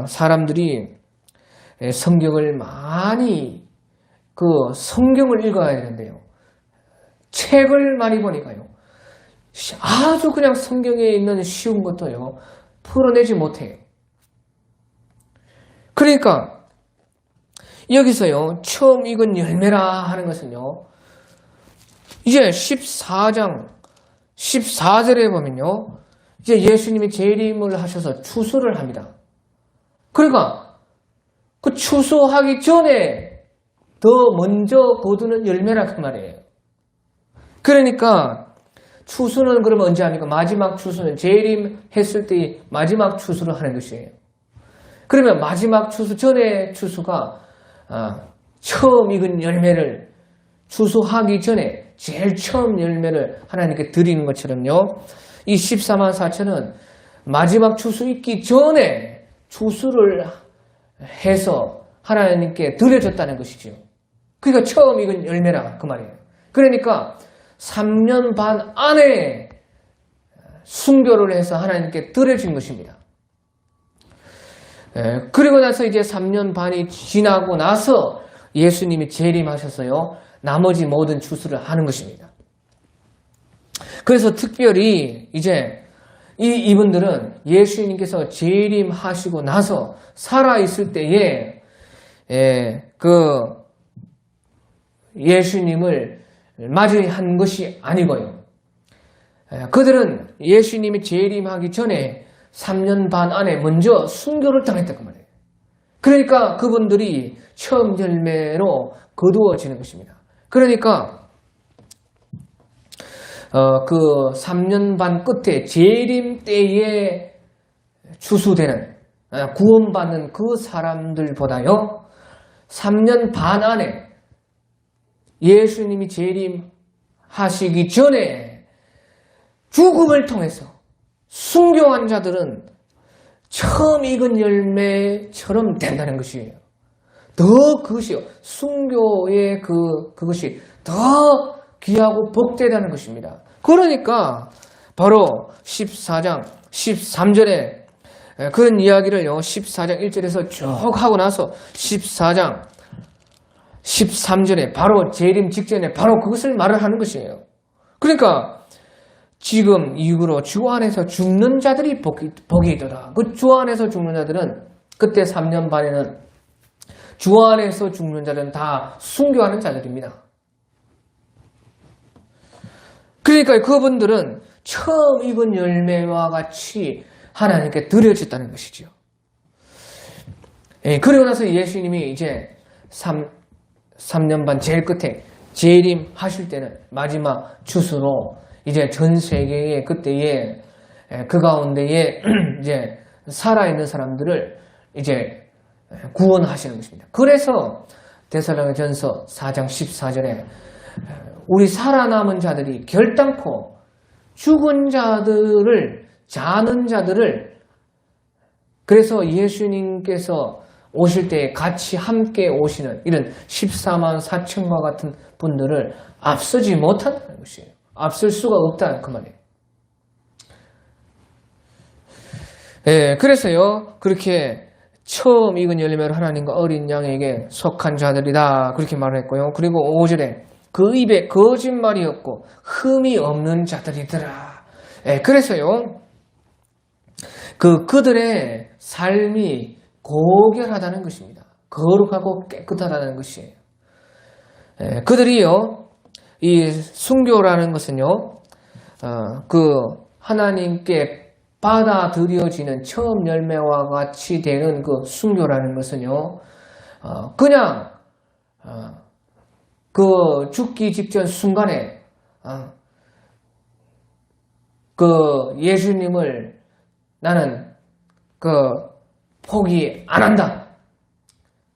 사람들이 성경을 많이 성경을 읽어야 되는데요, 책을 많이 보니까요, 아주 그냥 성경에 있는 쉬운 것도요 풀어내지 못해요. 그러니까 여기서요 처음 익은 열매라 하는 것은요, 이제 14장 14절에 보면요, 이제 예수님이 재림을 하셔서 추수를 합니다. 그러니까 그 추수하기 전에 더 먼저 거두는 열매라 그 말이에요. 그러니까 추수는 그러면 언제 합니까? 마지막 추수는 재림했을 때 마지막 추수를 하는 것이에요. 그러면 마지막 추수 전에 추수가 처음 익은 열매를 추수하기 전에 제일 처음 열매를 하나님께 드리는 것처럼요, 이 14만 4천은 마지막 추수 있기 전에 추수를 해서 하나님께 드려졌다는 것이죠. 그러니까 처음 익은 열매라 그 말이에요. 그러니까 3년 반 안에 순교를 해서 하나님께 드려진 것입니다. 그리고 나서 이제 3년 반이 지나고 나서 예수님이 재림하셔서요, 나머지 모든 추수를 하는 것입니다. 그래서 특별히 이제 이분들은 예수님께서 재림하시고 나서 살아있을 때에 예수님을 맞이한 것이 아니고요, 그들은 예수님이 재림하기 전에 3년 반 안에 먼저 순교를 당했단 말이에요. 그러니까 그분들이 처음 열매로 거두어지는 것입니다. 그러니까 그 3년 반 끝에 재림 때에 추수되는 구원받는 그 사람들보다요, 3년 반 안에 예수님이 재림하시기 전에 죽음을 통해서 순교한 자들은 처음 익은 열매처럼 된다는 것이에요. 더 그것이요, 순교의 그것이 더 귀하고 복되다는 것입니다. 그러니까 바로 14장 13절에 그런 이야기를요, 14장 1절에서 쭉 하고 나서 14장 13절에 바로 재림 직전에 바로 그것을 말을 하는 것이에요. 그러니까 지금 이후로 주 안에서 죽는 자들이 복이 있더라. 그 주 안에서 죽는 자들은 그때 3년 반에는 주 안에서 죽는 자들은 다 순교하는 자들입니다. 그러니까 그분들은 처음 익은 열매와 같이 하나님께 드려졌다는 것이죠. 그리고 나서 예수님이 이제 3년 반 제일 끝에 재림하실 때는 마지막 추수로 이제 전 세계에 그때에 그 가운데에 이제 살아있는 사람들을 이제 구원하시는 것입니다. 그래서 데살로니가전서 4장 14절에 우리 살아남은 자들이 결단코 죽은 자들을, 자는 자들을, 그래서 예수님께서 오실 때 같이 함께 오시는 이런 14만 4천과 같은 분들을 앞서지 못한다는 것이에요. 앞설 수가 없다는 그 말이에요. 그래서요, 그렇게 처음 익은 열매를 하나님과 어린 양에게 속한 자들이다. 그렇게 말을 했고요. 그리고 5절에 그 입에 거짓말이 없고 흠이 없는 자들이더라. 예, 그래서요. 그들의 삶이 고결하다는 것입니다. 거룩하고 깨끗하다는 것이에요. 예, 그들이요. 이 순교라는 것은요. 하나님께 받아들여지는 처음 열매와 같이 되는 그 순교라는 것은요, 그냥, 죽기 직전 순간에, 예수님을 나는 포기 안 한다.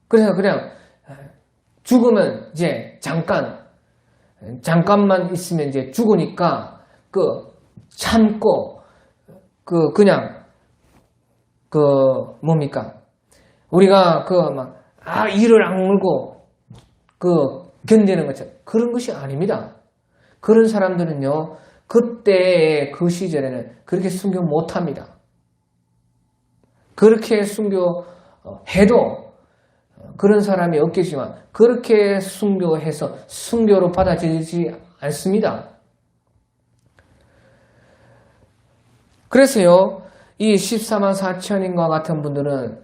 그래서 그냥 죽으면 이제 잠깐만 있으면 이제 죽으니까 참고 그냥 뭡니까? 우리가 이를 악물고 견디는 것처럼 그런 것이 아닙니다. 그런 사람들은요, 그때의 그 시절에는 그렇게 순교 못 합니다. 그렇게 순교해도 그런 사람이 없겠지만 그렇게 순교해서 순교로 받아들이지 않습니다. 그래서요, 이 14만 4천인과 같은 분들은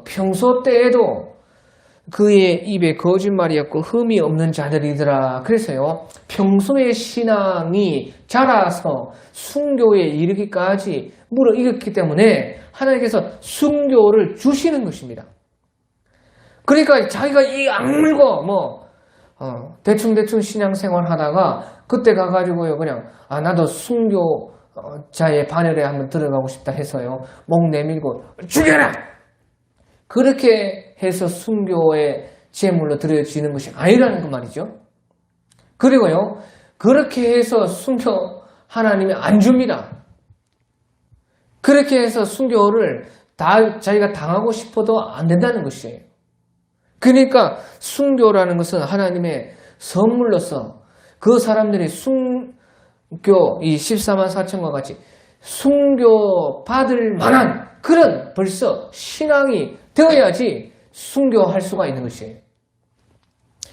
평소 때에도 그의 입에 거짓말이 없고 흠이 없는 자들이더라. 그래서요, 평소의 신앙이 자라서 순교에 이르기까지 무르익었기 때문에 하나님께서 순교를 주시는 것입니다. 그러니까 자기가 이 악물고 대충 신앙생활 하다가 그때 가가지고요, 그냥 나도 순교자의 반열에 한번 들어가고 싶다 해서요, 목 내밀고 죽여라! 그렇게 해서 순교의 제물로 드려지는 것이 아니라는 그 말이죠. 그리고요, 그렇게 해서 순교 하나님이 안 줍니다. 그렇게 해서 순교를 자기가 당하고 싶어도 안 된다는 것이에요. 그러니까 순교라는 것은 하나님의 선물로서 그 사람들이 이 14만 4천과 같이 순교 받을 만한 그런 벌써 신앙이 되어야지 순교할 수가 있는 것이에요.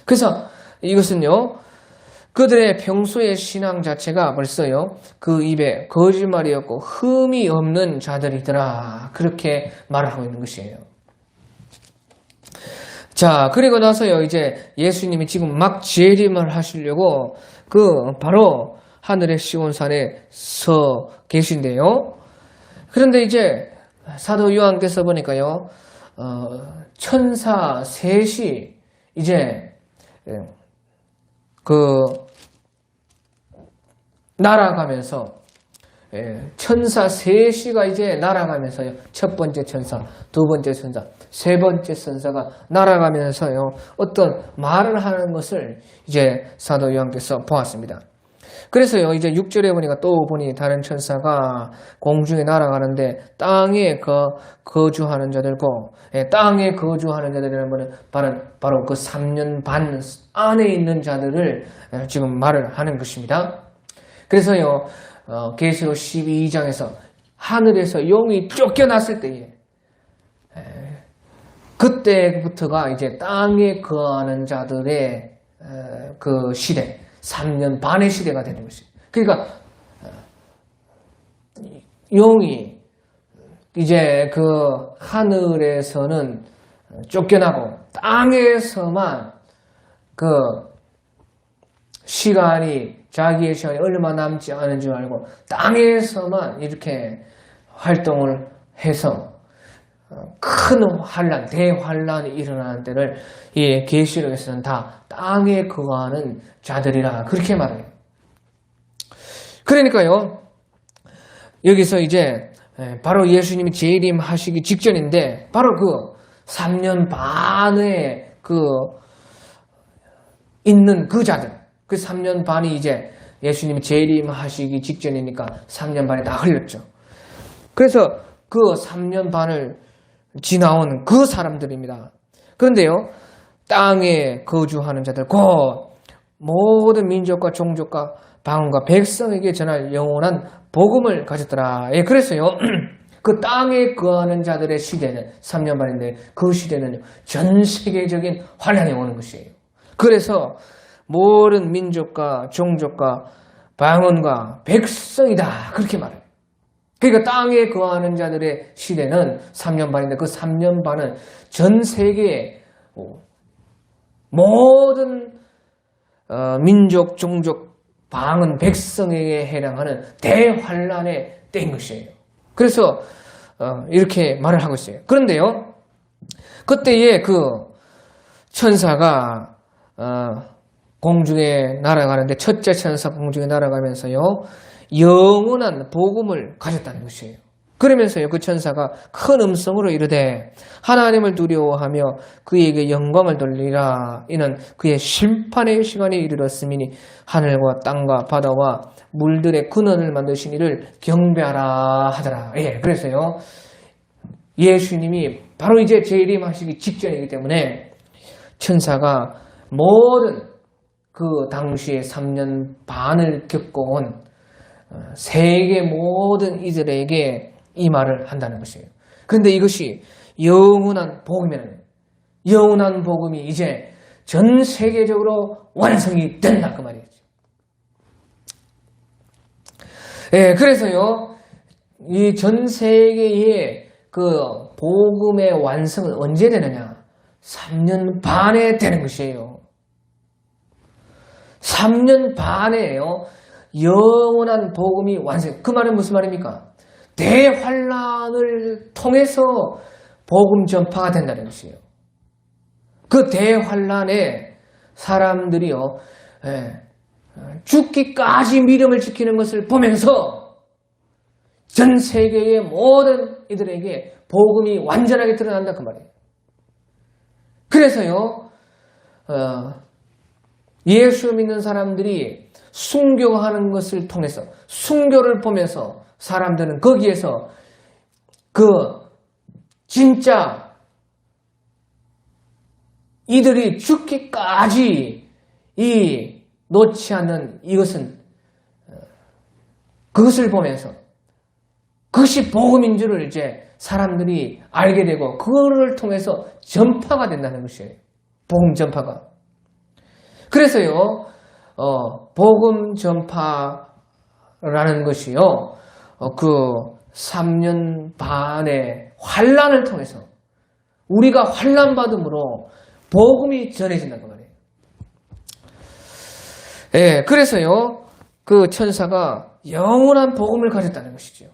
그래서 이것은요, 그들의 평소의 신앙 자체가 벌써요, 그 입에 거짓말이 없고 흠이 없는 자들이더라. 그렇게 말을 하고 있는 것이에요. 자, 그리고 나서요, 이제 예수님이 지금 막 재림을 하시려고 바로 하늘의 시온산에 서 계신데요. 그런데 이제 사도 요한께서 보니까요, 천사 셋이 이제 날아가면서, 천사 셋이가 이제 날아가면서요, 첫 번째 천사, 두 번째 천사, 세 번째 천사가 날아가면서요, 어떤 말을 하는 것을 이제 사도 요한께서 보았습니다. 그래서요, 이제 6절에 보니까 또 보니 다른 천사가 공중에 날아가는데 땅에 거주하는 자들고, 땅에 거주하는 자들이라는 것은 바로 그 3년 반 안에 있는 자들을 지금 말을 하는 것입니다. 그래서요, 계시록 12장에서 하늘에서 용이 쫓겨났을 때에, 그때부터가 이제 땅에 거하는 자들의 그 시대, 3년 반의 시대가 되는 것이에요. 그러니까 용이 이제 하늘에서는 쫓겨나고 땅에서만 자기의 시간이 얼마 남지 않은 줄 알고 땅에서만 이렇게 활동을 해서 큰 환란, 대환란이 일어나는 때를 이 계시록에서는 다 땅에 거하는 자들이라 그렇게 말해요. 그러니까요, 여기서 이제 바로 예수님이 재림하시기 직전인데 바로 3년 반에 있는 그 자들, 그 3년 반이 이제 예수님이 재림하시기 직전이니까 3년 반이 다 흘렀죠. 그래서 그 3년 반을 지나온 그 사람들입니다. 그런데요, 땅에 거주하는 자들, 곧 모든 민족과 종족과 방언과 백성에게 전할 영원한 복음을 가졌더라. 그래서요, 그 땅에 거하는 자들의 시대는 3년 반인데 그 시대는 전 세계적인 환란이 오는 것이에요. 그래서 모든 민족과 종족과 방언과 백성이다 그렇게 말해요. 그러니까 땅에 거하는 자들의 시대는 3년 반인데 그 3년 반은 전 세계의 모든 민족, 종족, 방언, 백성에게 해당하는 대환란의 때인 것이에요. 그래서 이렇게 말을 하고 있어요. 그런데요, 그때에 그 천사가 공중에 날아가는데 첫째 천사 공중에 날아가면서요 영원한 복음을 가졌다는 것이에요. 그러면서요 그 천사가 큰 음성으로 이르되 하나님을 두려워하며 그에게 영광을 돌리라. 이는 그의 심판의 시간이 이르렀음이니 하늘과 땅과 바다와 물들의 근원을 만드신 이를 경배하라 하더라. 예, 그래서요 예수님이 바로 이제 재림하시기 직전이기 때문에 천사가 모든 그 당시에 3년 반을 겪어온 세계 모든 이들에게 이 말을 한다는 것이에요. 그런데 이것이 영원한 복음이라는 거예요. 영원한 복음이 이제 전 세계적으로 완성이 된다 그 말이죠. 예, 그래서요 이 전 세계의 그 복음의 완성은 언제 되느냐? 3년 반에 되는 것이에요. 3년 반에요 영원한 복음이 완성. 그 말은 무슨 말입니까? 대환란을 통해서 복음 전파가 된다는 것이에요. 그 대환란에 사람들이요 죽기까지 믿음을 지키는 것을 보면서 전 세계의 모든 이들에게 복음이 완전하게 드러난다 그 말이에요. 그래서요 예수 믿는 사람들이 순교하는 것을 통해서 순교를 보면서 사람들은 거기에서 그 진짜 이들이 죽기까지 이 놓지 않는 이것은 그것을 보면서 그것이 복음인 줄을 이제 사람들이 알게 되고 그거를 통해서 전파가 된다는 것이에요. 복음 전파가. 그래서요 복음 전파라는 것이요 그 3년 반의 환란을 통해서 우리가 환란 받음으로 복음이 전해진다는 말이에요. 예, 그래서요 그 천사가 영원한 복음을 가졌다는 것이죠.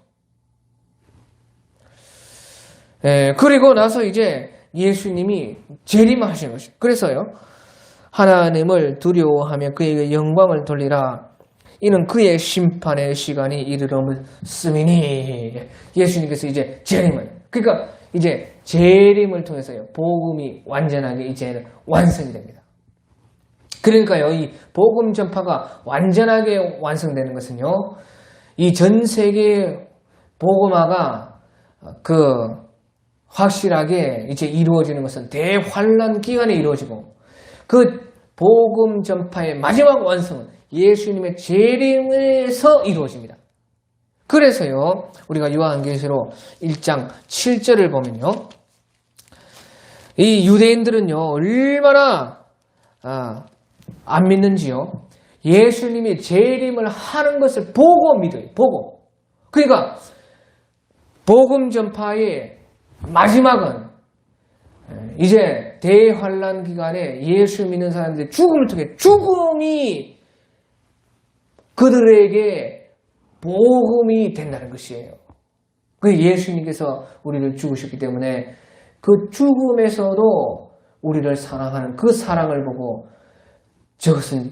예, 그리고 나서 이제 예수님이 재림하신 것이죠. 그래서요 하나님을 두려워하며 그에게 영광을 돌리라. 이는 그의 심판의 시간이 이르렀음이니. 예수님께서 이제 재림을, 그러니까 이제 재림을 통해서요 복음이 완전하게 이제 완성이 됩니다. 그러니까요 이 복음 전파가 완전하게 완성되는 것은요 이 전 세계 복음화가 그 확실하게 이제 이루어지는 것은 대환란 기간에 이루어지고 그 복음 전파의 마지막 완성은 예수님의 재림에서 이루어집니다. 그래서요 우리가 요한계시록 1장 7절을 보면요 이 유대인들은요 얼마나 안 믿는지요 예수님이 재림을 하는 것을 보고 믿어요. 보고. 그러니까 복음 전파의 마지막은 이제 대환란 기간에 예수 믿는 사람들의 죽음을 통해 죽음이 그들에게 복음이 된다는 것이에요. 그 예수님께서 우리를 죽으셨기 때문에 그 죽음에서도 우리를 사랑하는 그 사랑을 보고 저것은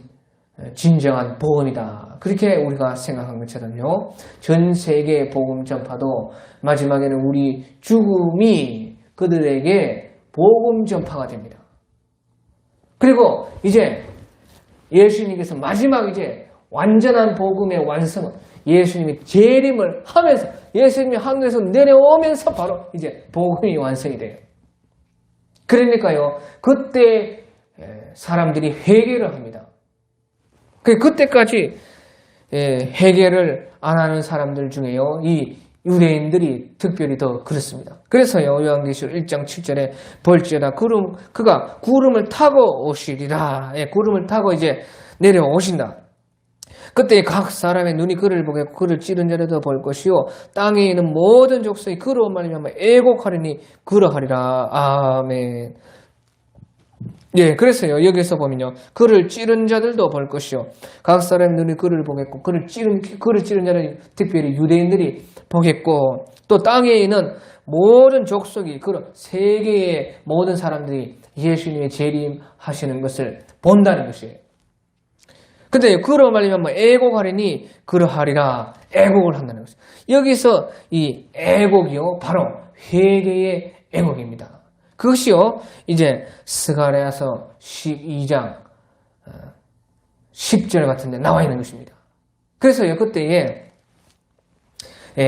진정한 복음이다. 그렇게 우리가 생각한 것처럼요. 전 세계 복음 전파도 마지막에는 우리 죽음이 그들에게 복음 전파가 됩니다. 그리고 이제 예수님께서 마지막 이제 완전한 복음의 완성은 예수님이 재림을 하면서 예수님이 하늘에서 내려오면서 바로 이제 복음이 완성이 돼요. 그러니까요. 그때 사람들이 회개를 합니다. 그때까지 회개를 안 하는 사람들 중에요. 이 유대인들이 특별히 더 그렇습니다. 그래서요, 요한계시록 1장 7절에 볼지어다 그가 구름을 타고 오시리라. 예, 구름을 타고 이제 내려오신다. 그때 각 사람의 눈이 그를 보겠고 그를 찌른 자라도 볼 것이요 땅에 있는 모든 족속이 그로 말미암아 애곡하리니 그러하리라. 아멘. 예, 그래서요, 여기서 보면요, 그를 찌른 자들도 볼 것이요 각 사람의 눈이 그를 보겠고 그를 찌른 자는 특별히 유대인들이 보겠고 또 땅에 있는 모든 족속이 그런 세계의 모든 사람들이 예수님의 재림하시는 것을 본다는 것이에요. 근데 그로 말미암아 애곡하리니 그러하리라. 애곡을 한다는 것이에요. 여기서 이 애곡이요 바로 회개의 애곡입니다. 그것이요 이제 스가랴서 12장 10절 같은 데 나와 있는 것입니다. 그래서요 그때에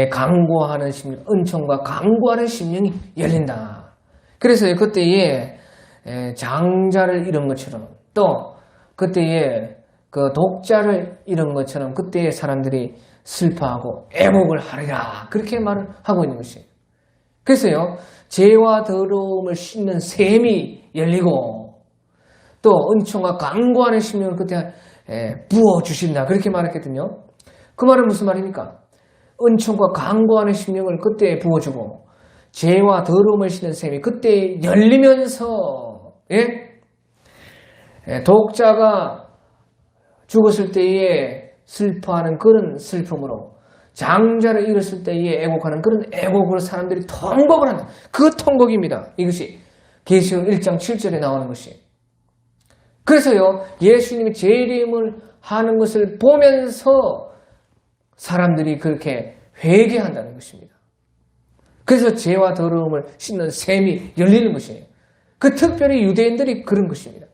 강구하는 심령, 은총과 강구하는 심령이 열린다. 그래서요 그때에 장자를 잃은 것처럼 또 그때에 그 독자를 잃은 것처럼 그때의 사람들이 슬퍼하고 애곡을 하리라. 그렇게 말을 하고 있는 것이에요. 그래서요, 죄와 더러움을 씻는 샘이 열리고 또 은총과 강구하는 심령을 그때 부어주신다. 그렇게 말했거든요. 그 말은 무슨 말입니까? 은총과 강구하는 심령을 그때 부어주고 죄와 더러움을 씻는 샘이 그때 열리면서 독자가 죽었을 때에 슬퍼하는 그런 슬픔으로 장자를 잃었을 때에 애곡하는 그런 애곡으로 사람들이 통곡을 한다. 그 통곡입니다. 이것이 계시록 1장 7절에 나오는 것이. 그래서요 예수님이 재림을 하는 것을 보면서 사람들이 그렇게 회개한다는 것입니다. 그래서 죄와 더러움을 씻는 샘이 열리는 것이에요. 그 특별히 유대인들이 그런 것입니다.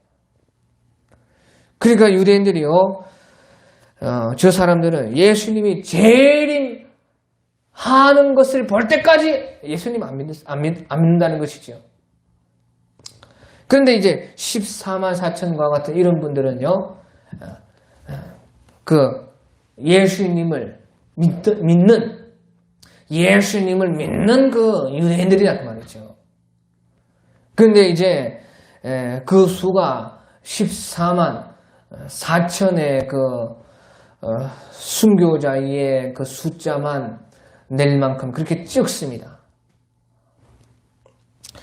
그러니까 유대인들이요, 저 사람들은 예수님이 재림하는 것을 볼 때까지 예수님 안 믿는다는 것이죠. 그런데 이제 14만 4천과 같은 이런 분들은요, 그 예수님을 믿는 그 유대인들이란 말이죠. 그런데 이제 그 수가 14만 4천의 그 순교자의 그 숫자만 낼 만큼 그렇게 적습니다.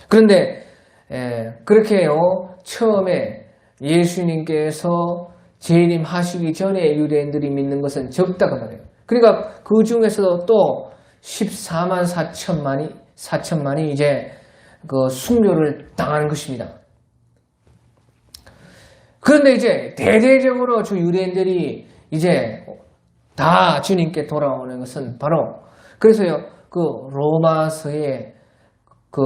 그런데 그렇게요 처음에 예수님께서 재림하시기 전에 유대인들이 믿는 것은 적다고 말해요. 그러니까 그 중에서도 또 14만 4천만이 이제 그 순교를 당하는 것입니다. 그런데 이제 대대적으로 주 유대인들이 이제 다 주님께 돌아오는 것은 바로 그래서요 그 로마서의 그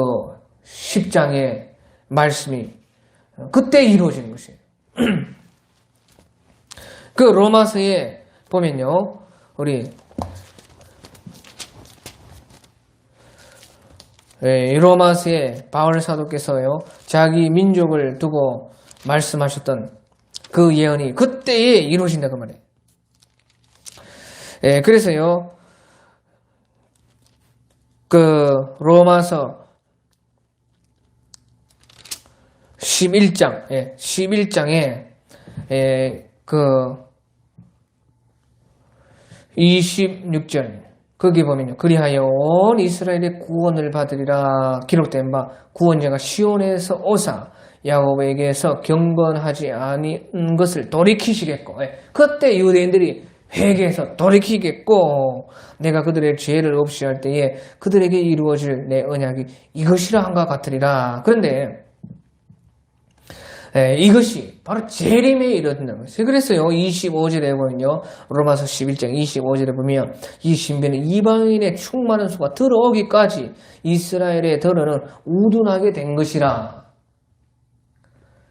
10장의 말씀이 그때 이루어지는 것이에요. 그 로마서에 보면요 우리 로마서에 바울 사도께서요 자기 민족을 두고 말씀하셨던 그 예언이 그때에 이루어진다고 말해요. 그래서요 그 로마서 11장에 그 26절 거기 보면요 그리하여 온 이스라엘의 구원을 받으리라 기록된 바 구원자가 시온에서 오사 야곱에게서 경건하지 아닌 것을 돌이키시겠고 그때 유대인들이 회개해서 돌이키겠고 내가 그들의 죄를 없이 할 때에 그들에게 이루어질 내 언약이 이것이라 한것 같으리라. 그런데 이것이 바로 재림에 이르는다는 것이에요. 그래서요 25절에 보면요 로마서 11장 25절에 보면 이 신비는 이방인의 충만한 수가 들어오기까지 이스라엘의 더러는 우둔하게 된 것이라.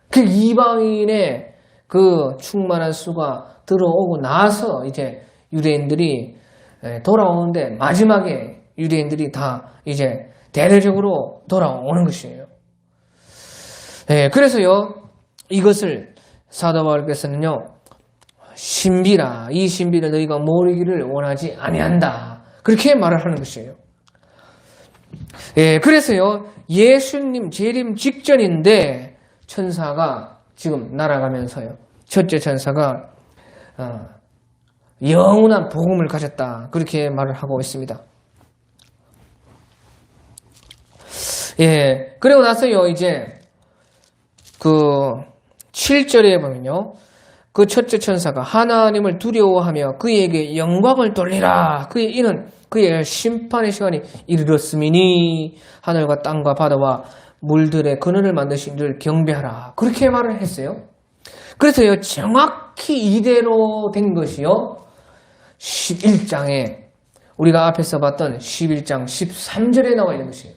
그 이방인의 그 충만한 수가 들어오고 나서 이제 유대인들이 돌아오는데 마지막에 유대인들이 다 이제 대대적으로 돌아오는 것이에요. 그래서요 이것을 사도 바울께서는요 신비라 이 신비를 너희가 모르기를 원하지 아니한다. 그렇게 말을 하는 것이에요. 예, 그래서요, 예수님 재림 직전인데 천사가 지금 날아가면서요, 첫째 천사가 영원한 복음을 가졌다, 그렇게 말을 하고 있습니다. 예, 그리고 나서요, 이제 그 7절에 보면요, 그 첫째 천사가 하나님을 두려워하며 그에게 영광을 돌리라. 이는 그의 심판의 시간이 이르렀음이니 하늘과 땅과 바다와 물들의 근원을 만드신 이를 경배하라. 그렇게 말을 했어요. 그래서요, 정확히 이대로 된 것이요, 11장에 우리가 앞에서 봤던 11장 13절에 나와 있는 것이에요.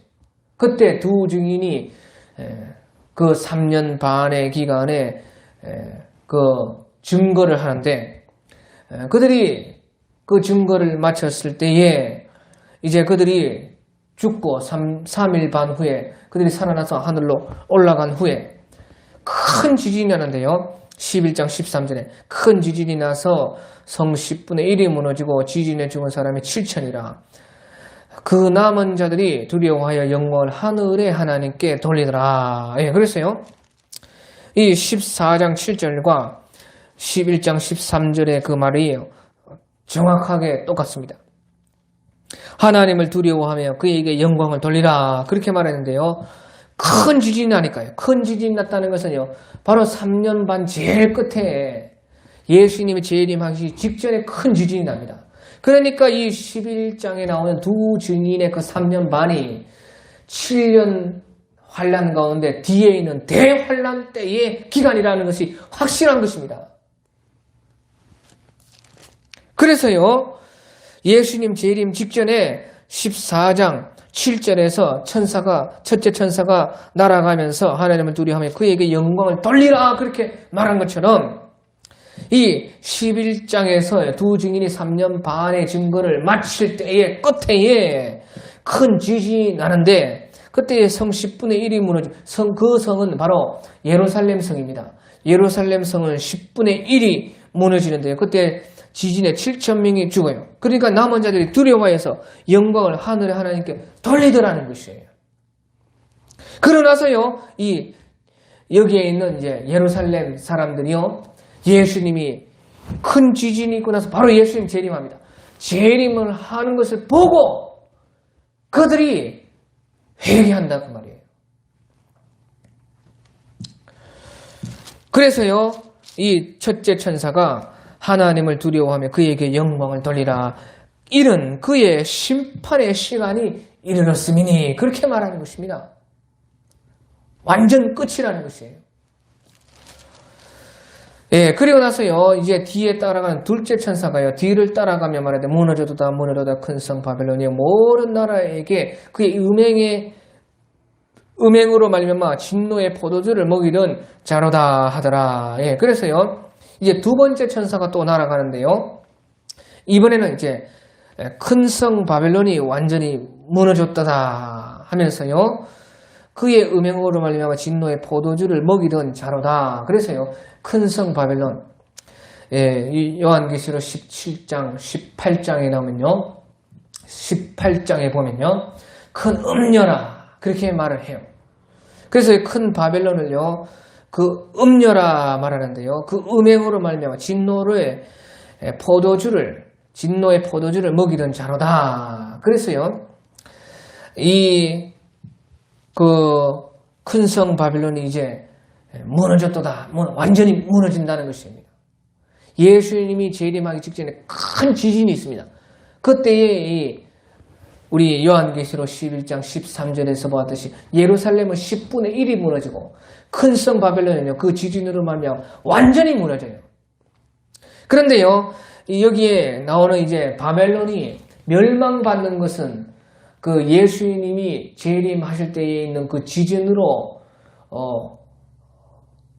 그때 두 증인이 그 3년 반의 기간에 그 증거를 하는데, 그들이 그 증거를 마쳤을 때에 이제 그들이 죽고 3일 반 후에 그들이 살아나서 하늘로 올라간 후에 큰 지진이 나는데요, 11장 13절에 큰 지진이 나서 성 10분의 1이 무너지고 지진에 죽은 사람이 7천이라. 그 남은 자들이 두려워하여 영광을 하늘의 하나님께 돌리더라. 예, 그랬어요. 이 14장 7절과 11장 13절의 그 말이 정확하게 똑같습니다. 하나님을 두려워하며 그에게 영광을 돌리라, 그렇게 말했는데요, 큰 지진이 나니까요. 큰 지진이 났다는 것은요, 바로 3년 반 제일 끝에 예수님이 재림하기 직전에 큰 지진이 납니다. 그러니까 이 11장에 나오는 두 증인의 그 3년 반이 7년 환란 가운데 뒤에 있는 대환란 때의 기간이라는 것이 확실한 것입니다. 그래서요, 예수님 재림 직전에 14장 7절에서 첫째 천사가 날아가면서 하나님을 두려워하며 그에게 영광을 돌리라, 그렇게 말한 것처럼 이 11장에서 두 증인이 3년 반의 증거를 마칠 때의 끝에 큰 지진이 나는데, 그때 성 10분의 1이 무너진 그 성은 바로 예루살렘 성입니다. 예루살렘 성은 10분의 1이 무너지는데요, 그때 지진에 7,000명이 죽어요. 그러니까 남은 자들이 두려워해서 영광을 하늘의 하나님께 돌리더라는 것이에요. 그러나서요, 여기에 있는 이제 예루살렘 사람들이요, 예수님이 큰 지진이 있고 나서 바로 예수님 재림합니다. 재림을 하는 것을 보고 그들이 회개한다, 그 말이에요. 그래서요, 이 첫째 천사가 하나님을 두려워하며 그에게 영광을 돌리라. 이는 그의 심판의 시간이 이르렀음이니, 그렇게 말하는 것입니다. 완전 끝이라는 것이에요. 예, 그리고 나서요, 이제 뒤에 따라가는 둘째 천사가요, 뒤를 따라가며 말하되 무너져도다 큰 성 바벨론이 모든 나라에게 그의 음행으로 말미암아 진노의 포도주를 먹이던 자로다 하더라. 예, 그래서요, 이제 두 번째 천사가 또 날아가는데요, 이번에는 이제 큰 성 바벨론이 완전히 무너졌다 하면서요, 그의 음행으로 말미암아 진노의 포도주를 먹이던 자로다. 그래서요, 큰 성 바벨론, 예, 이 요한계시록 17장 18장에 나오면요, 18장에 보면요, 큰 음녀라, 그렇게 말을 해요. 그래서 큰 바벨론을요, 그 음녀라 말하는데요, 그 음행으로 말미암아 진노의 포도주를 먹이던 자로다. 그래서요, 그 큰 성 바벨론이 이제 무너졌도다, 완전히 무너진다는 것입니다. 예수님이 재림하기 직전에 큰 지진이 있습니다. 그때에 우리 요한계시록 11장 13절에서 보았듯이 예루살렘은 10분의 1이 무너지고 큰 성 바벨론은요, 그 지진으로 말미암아 완전히 무너져요. 그런데요, 여기에 나오는 이제 바벨론이 멸망받는 것은 그 예수님이 재림하실 때에 있는 그 지진으로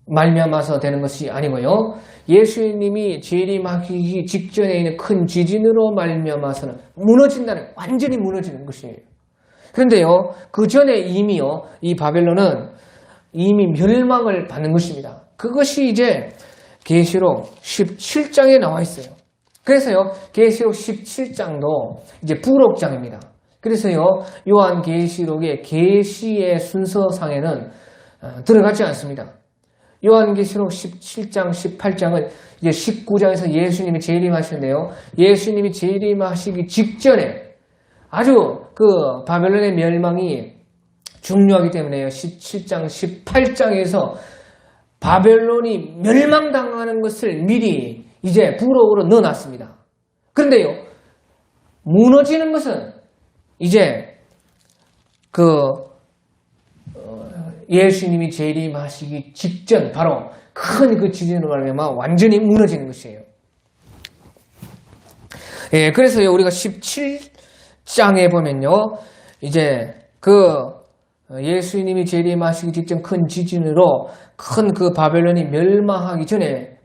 말미암아서 되는 것이 아니고요, 예수님이 재림하기 직전에 있는 큰 지진으로 말미암아서는 완전히 무너지는 것이에요. 그런데요, 그 전에 이미요, 이 바벨론은 이미 멸망을 받는 것입니다. 그것이 이제 계시록 17장에 나와 있어요. 그래서요, 계시록 17장도 이제 부록장입니다. 그래서요, 요한계시록의 계시의 순서상에는 들어가지 않습니다. 요한계시록 17장, 18장은 이제 19장에서 예수님이 재림하시는데요. 예수님이 재림하시기 직전에 아주 그 바벨론의 멸망이 중요하기 때문에요. 17장, 18장에서 바벨론이 멸망당하는 것을 미리 이제 부록으로 넣어놨습니다. 그런데요, 무너지는 것은 이제 예수님이 재림하시기 직전 바로 큰 그 지진으로 말미암아 완전히 무너지는 것이에요. 예, 그래서요, 우리가 17장에 보면요, 이제 예수님이 재림하시기 직전 큰 지진으로 큰 그 바벨론이 멸망하기 전에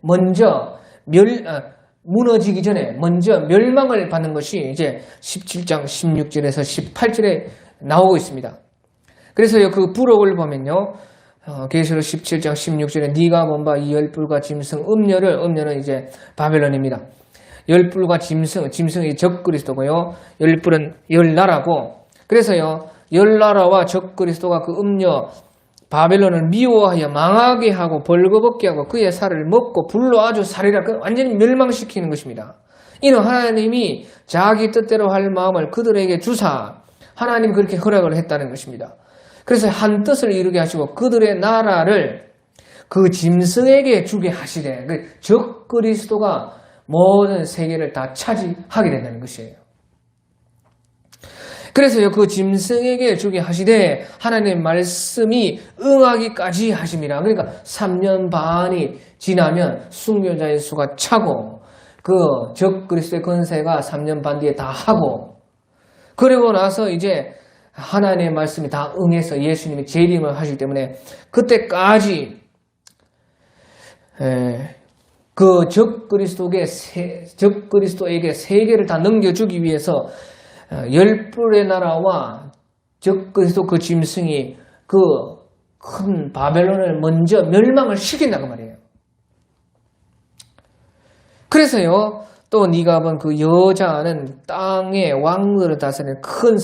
무너지기 전에 먼저 멸망을 받는 것이 이제 17장 16절에서 18절에 나오고 있습니다. 그래서요, 그 부록을 보면요, 계시록 17장 16절에 네가 본 바 이 열불과 짐승, 음녀는 이제 바벨론입니다. 열불과 짐승이 적그리스도고요, 열불은 열나라고, 그래서요, 열나라와 적그리스도가 그 음녀 바벨론을 미워하여 망하게 하고 벌거벗게 하고 그의 살을 먹고 불로 아주 살이라 완전히 멸망시키는 것입니다. 이는 하나님이 자기 뜻대로 할 마음을 그들에게 주사 하나님 그렇게 허락을 했다는 것입니다. 그래서 한 뜻을 이루게 하시고 그들의 나라를 그 짐승에게 주게 하시되 적 그리스도가 모든 세계를 다 차지하게 된다는 것이에요. 그래서요, 그 짐승에게 주게 하시되 하나님의 말씀이 응하기까지 하심이라. 그러니까 3년 반이 지나면 순교자의 수가 차고 그 적 그리스도의 권세가 3년 반 뒤에 다 하고, 그리고 나서 이제 하나님의 말씀이 다 응해서 예수님이 재림을 하시기 때문에 그때까지 그 적 그리스도에게 세계를 다 넘겨주기 위해서 열불의 나라와 적 그리스도 그 짐승이 그 큰 바벨론을 먼저 멸망을 시킨다고 말이에요. 그래서요, 또 네가 본 그 여자는 땅의 왕들을 다스리는 큰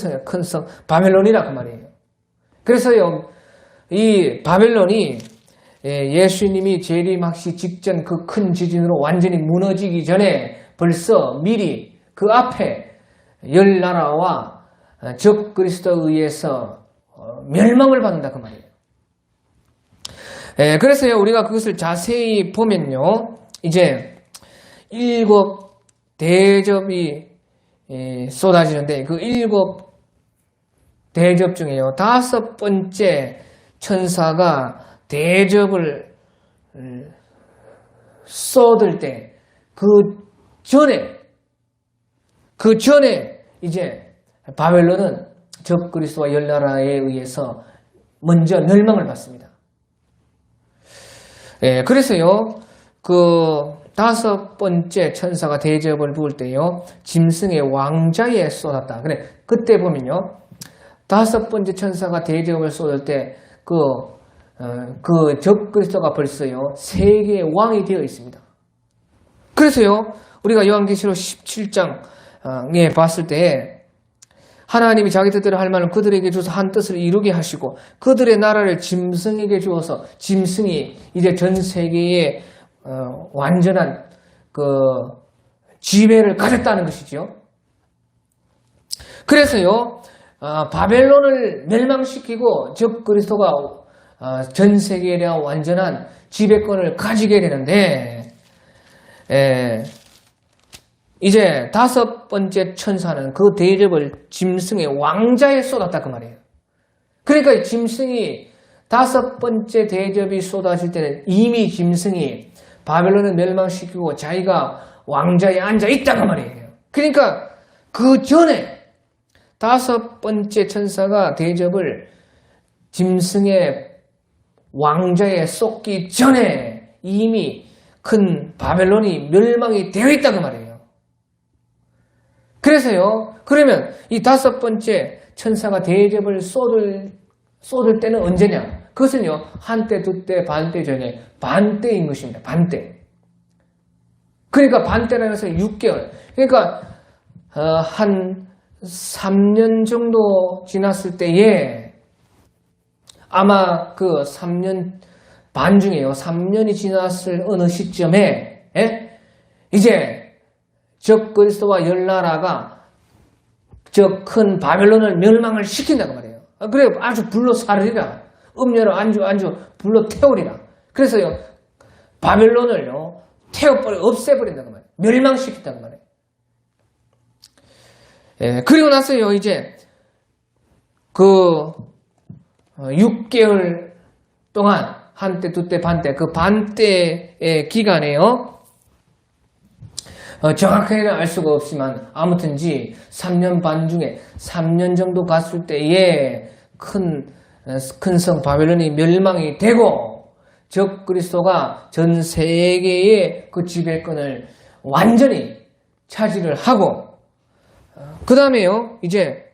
성 바벨론이라고 말이에요. 그래서요, 이 바벨론이 예수님이 재림하시기 직전 그 큰 지진으로 완전히 무너지기 전에 벌써 미리 그 앞에 열 나라와 적 그리스도에 의해서 멸망을 받는다 그 말이에요. 그래서요, 우리가 그것을 자세히 보면요, 이제 7 대접이 쏟아지는데 그 7 대접 중에요, 5번째 천사가 대접을 쏟을 때 그 전에 이제 바벨론은 적 그리스도와 열 나라에 의해서 먼저 멸망을 받습니다. 그래서요, 그 5번째 천사가 대접을 부을 때요, 짐승의 왕자에 쏟았다. 그래, 그때 보면요, 5번째 천사가 대접을 쏟을 때 그 적 그리스도가 벌써요, 세계의 왕이 되어 있습니다. 그래서요, 우리가 요한계시록 17장에 봤을 때 하나님이 자기 뜻대로 할 말은 그들에게 주어서 한 뜻을 이루게 하시고 그들의 나라를 짐승에게 주어서 짐승이 이제 전 세계에 완전한 그 지배를 가졌다는 것이죠. 그래서요, 바벨론을 멸망시키고 적 그리스도가 전 세계에 대한 완전한 지배권을 가지게 되는데, 이제 5번째 천사는 그 대접을 짐승의 왕자에 쏟았다 그 말이에요. 그러니까 짐승이 5번째 대접이 쏟아질 때는 이미 짐승이 바벨론을 멸망시키고 자기가 왕자에 앉아 있다 그 말이에요. 그러니까 그 전에 5번째 천사가 대접을 짐승의 왕자에 쏟기 전에 이미 큰 바벨론이 멸망이 되어 있다 그 말이에요. 그래서요, 그러면 이 5번째 천사가 대접을 쏟을 때는 언제냐? 그것은요, 한때, 두때, 반때 전에 반때인 것입니다. 반때. 그러니까 반때라고 해서 6개월. 그러니까 한 3년 정도 지났을 때에 아마 그 3년 반 중에요. 3년이 지났을 어느 시점에 이제 적 그리스도와 열나라가 저 큰 바벨론을 멸망을 시킨다고 말이에요. 그래 아주 불로 사르리라. 음료로 안주 불로 태우리라. 그래서요 바벨론을요 태워버려 없애버린다고 말이에요. 멸망시킨다고 말이에요. 예, 그리고 나서요 이제 그 6개월 동안 한때 두때 반때 그 반때의 기간에요 정확하게는 알 수가 없지만 아무튼지 3년 반 중에 3년 정도 갔을 때에 큰 성 바벨론이 멸망이 되고 적 그리스도가 전 세계의 그 지배권을 완전히 차지를 하고 그 다음에요 이제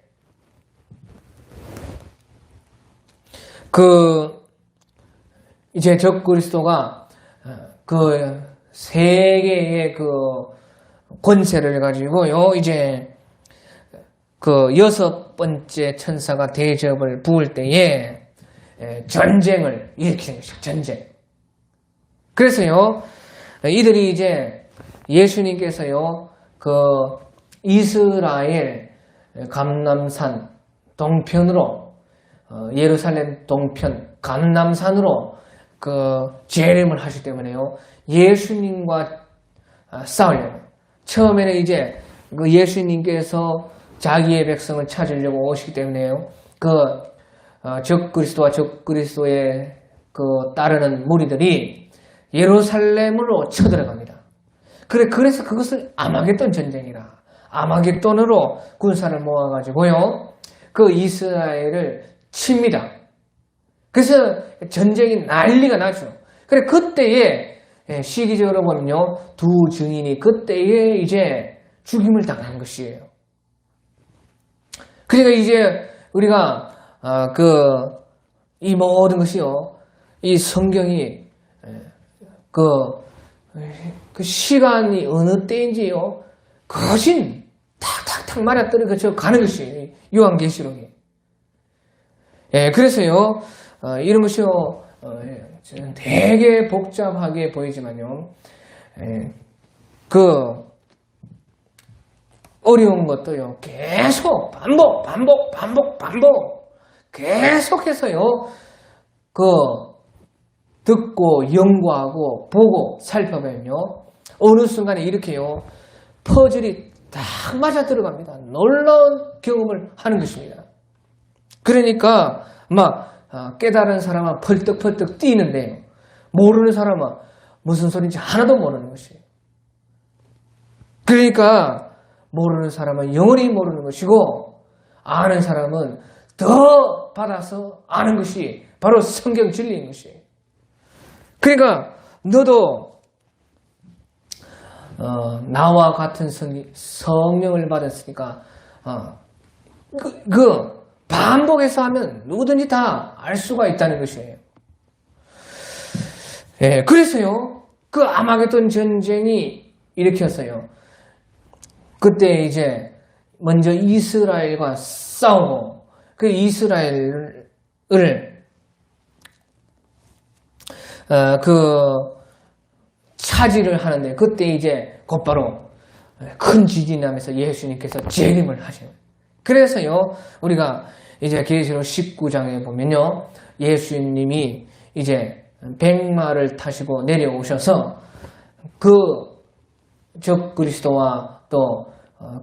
이제 적 그리스도가 그 세계의 그 권세를 가지고요 이제 그 6번째 천사가 대접을 부을 때에 전쟁을 일으키는 것이죠. 전쟁. 그래서요 이들이 이제 예수님께서요 그 이스라엘 감람산 동편으로 예루살렘 동편 감람산으로 그 재림을 하시기 때문에요 예수님과 싸우려고 처음에는 이제 그 예수님께서 자기의 백성을 찾으려고 오시기 때문에요 적 그리스도와 적 그리스도의 그 따르는 무리들이 예루살렘으로 쳐들어갑니다. 그래서 그것을 아마겟돈 전쟁이라 아마겟돈으로 군사를 모아가지고요 그 이스라엘을 칩니다. 그래서 전쟁이 난리가 나죠. 그래 그때에 시기적으로 보면요 두 증인이 그때에 이제 죽임을 당한 것이에요. 그러니까 이제 우리가 이 모든 것이요 이 성경이 그 시간이 어느 때인지요 거진 탁탁탁 맞아떨어져 가는 것이 요한계시록이. 그래서요 이런 것이요 되게 복잡하게 보이지만요 그 어려운 것도요 계속 반복 계속해서요 그 듣고 연구하고 보고 살펴보면요 어느 순간에 이렇게요 퍼즐이 딱 맞아 들어갑니다. 놀라운 경험을 하는 것입니다. 그러니까 막 깨달은 사람은 펄떡펄떡 뛰는데요 모르는 사람은 무슨 소리인지 하나도 모르는 것이에요. 그러니까 모르는 사람은 영원히 모르는 것이고 아는 사람은 더 받아서 아는 것이 바로 성경 진리인 것이에요. 그러니까 너도 나와 같은 성령을 받았으니까 반복해서 하면 누구든지 다 알 수가 있다는 것이에요. 그래서요 그 아마겟돈 전쟁이 일으켰어요. 그때 이제 먼저 이스라엘과 싸우고 그 이스라엘을 차지를 하는데 그때 이제 곧바로 큰 지진이 나면서 예수님께서 재림을 하셔요. 그래서요 우리가 이제 계시록 19장에 보면요 예수님이 이제 백마를 타시고 내려오셔서 그 적 그리스도와 또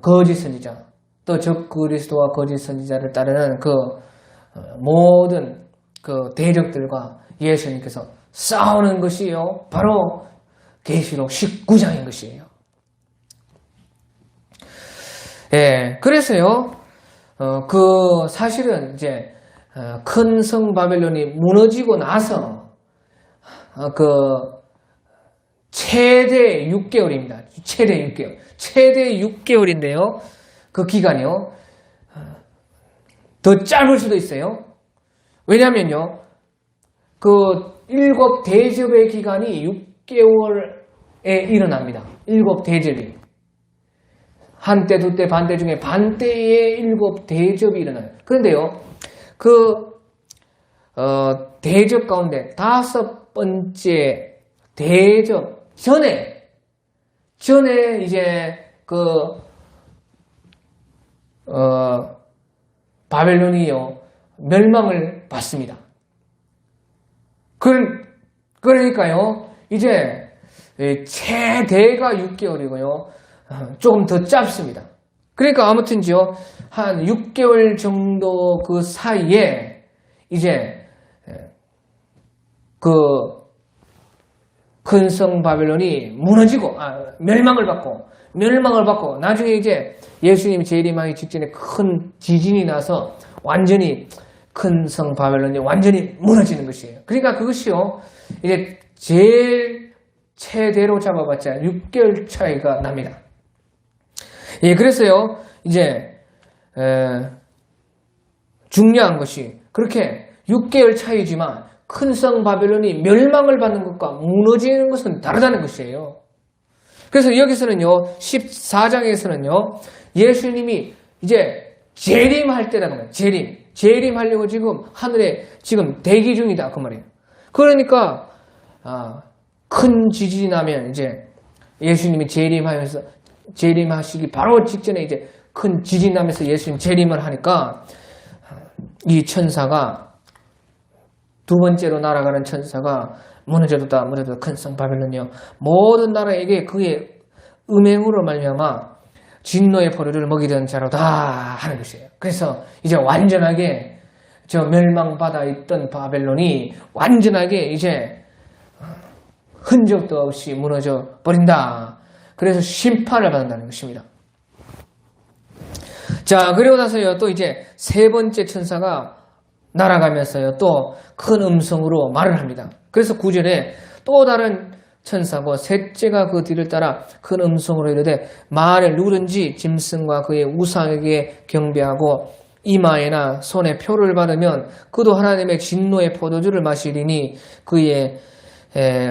거짓 선지자 또 적 그리스도와 거짓 선지자를 따르는 그 모든 그 대적들과 예수님께서 싸우는 것이요 바로 계시록 19장인 것이에요. 그래서요 그 사실은 이제 큰 성 바벨론이 무너지고 나서 그 최대 6개월입니다. 최대 6개월. 최대 6개월인데요. 그 기간이요. 더 짧을 수도 있어요. 왜냐면요. 그 7 대접의 기간이 6개월 일어납니다. 7대접이. 한때, 두때, 반때 중에 반때의 7대접이 일어나요. 그런데요, 대접 가운데 5번째 대접 전에 이제 바벨론이요, 멸망을 받습니다. 그러니까요, 이제 최대가 6개월이고요, 조금 더 짧습니다. 그러니까 아무튼요, 한 6개월 정도 그 사이에 이제 큰 성 바벨론이 무너지고, 멸망을 받고, 나중에 이제 예수님이 재림하기 직전에 큰 지진이 나서 완전히 큰 성 바벨론이 완전히 무너지는 것이에요. 그러니까 그것이요, 이제 제일 최대로 잡아봤자 6개월 차이가 납니다. 예, 그래서요, 이제, 중요한 것이, 그렇게 6개월 차이지만, 큰 성 바벨론이 멸망을 받는 것과 무너지는 것은 다르다는 것이에요. 그래서 여기서는요, 14장에서는요, 예수님이 이제 재림할 때라는 거예요. 재림하려고 지금 하늘에 지금 대기 중이다. 그 말이에요. 그러니까, 큰 지진이 나면 이제 예수님이 재림하시기 바로 직전에 이제 큰 지진 나면서 예수님 재림을 하니까 이 천사가 두 번째로 날아가는 천사가 무너져도다 큰 성 바벨론이여 모든 나라에게 그의 음행으로 말미암아 진노의 포도를 먹이던 자로다 하는 것이에요. 그래서 이제 완전하게 저 멸망받아 있던 바벨론이 완전하게 이제 흔적도 없이 무너져 버린다. 그래서 심판을 받는다는 것입니다. 자, 그리고 나서요, 또 이제 세 번째 천사가 날아가면서요, 또 큰 음성으로 말을 합니다. 그래서 9절에 또 다른 천사고 셋째가 그 뒤를 따라 큰 음성으로 이르되 말을 누구든지 짐승과 그의 우상에게 경배하고 이마에나 손에 표를 받으면 그도 하나님의 진노의 포도주를 마시리니 그의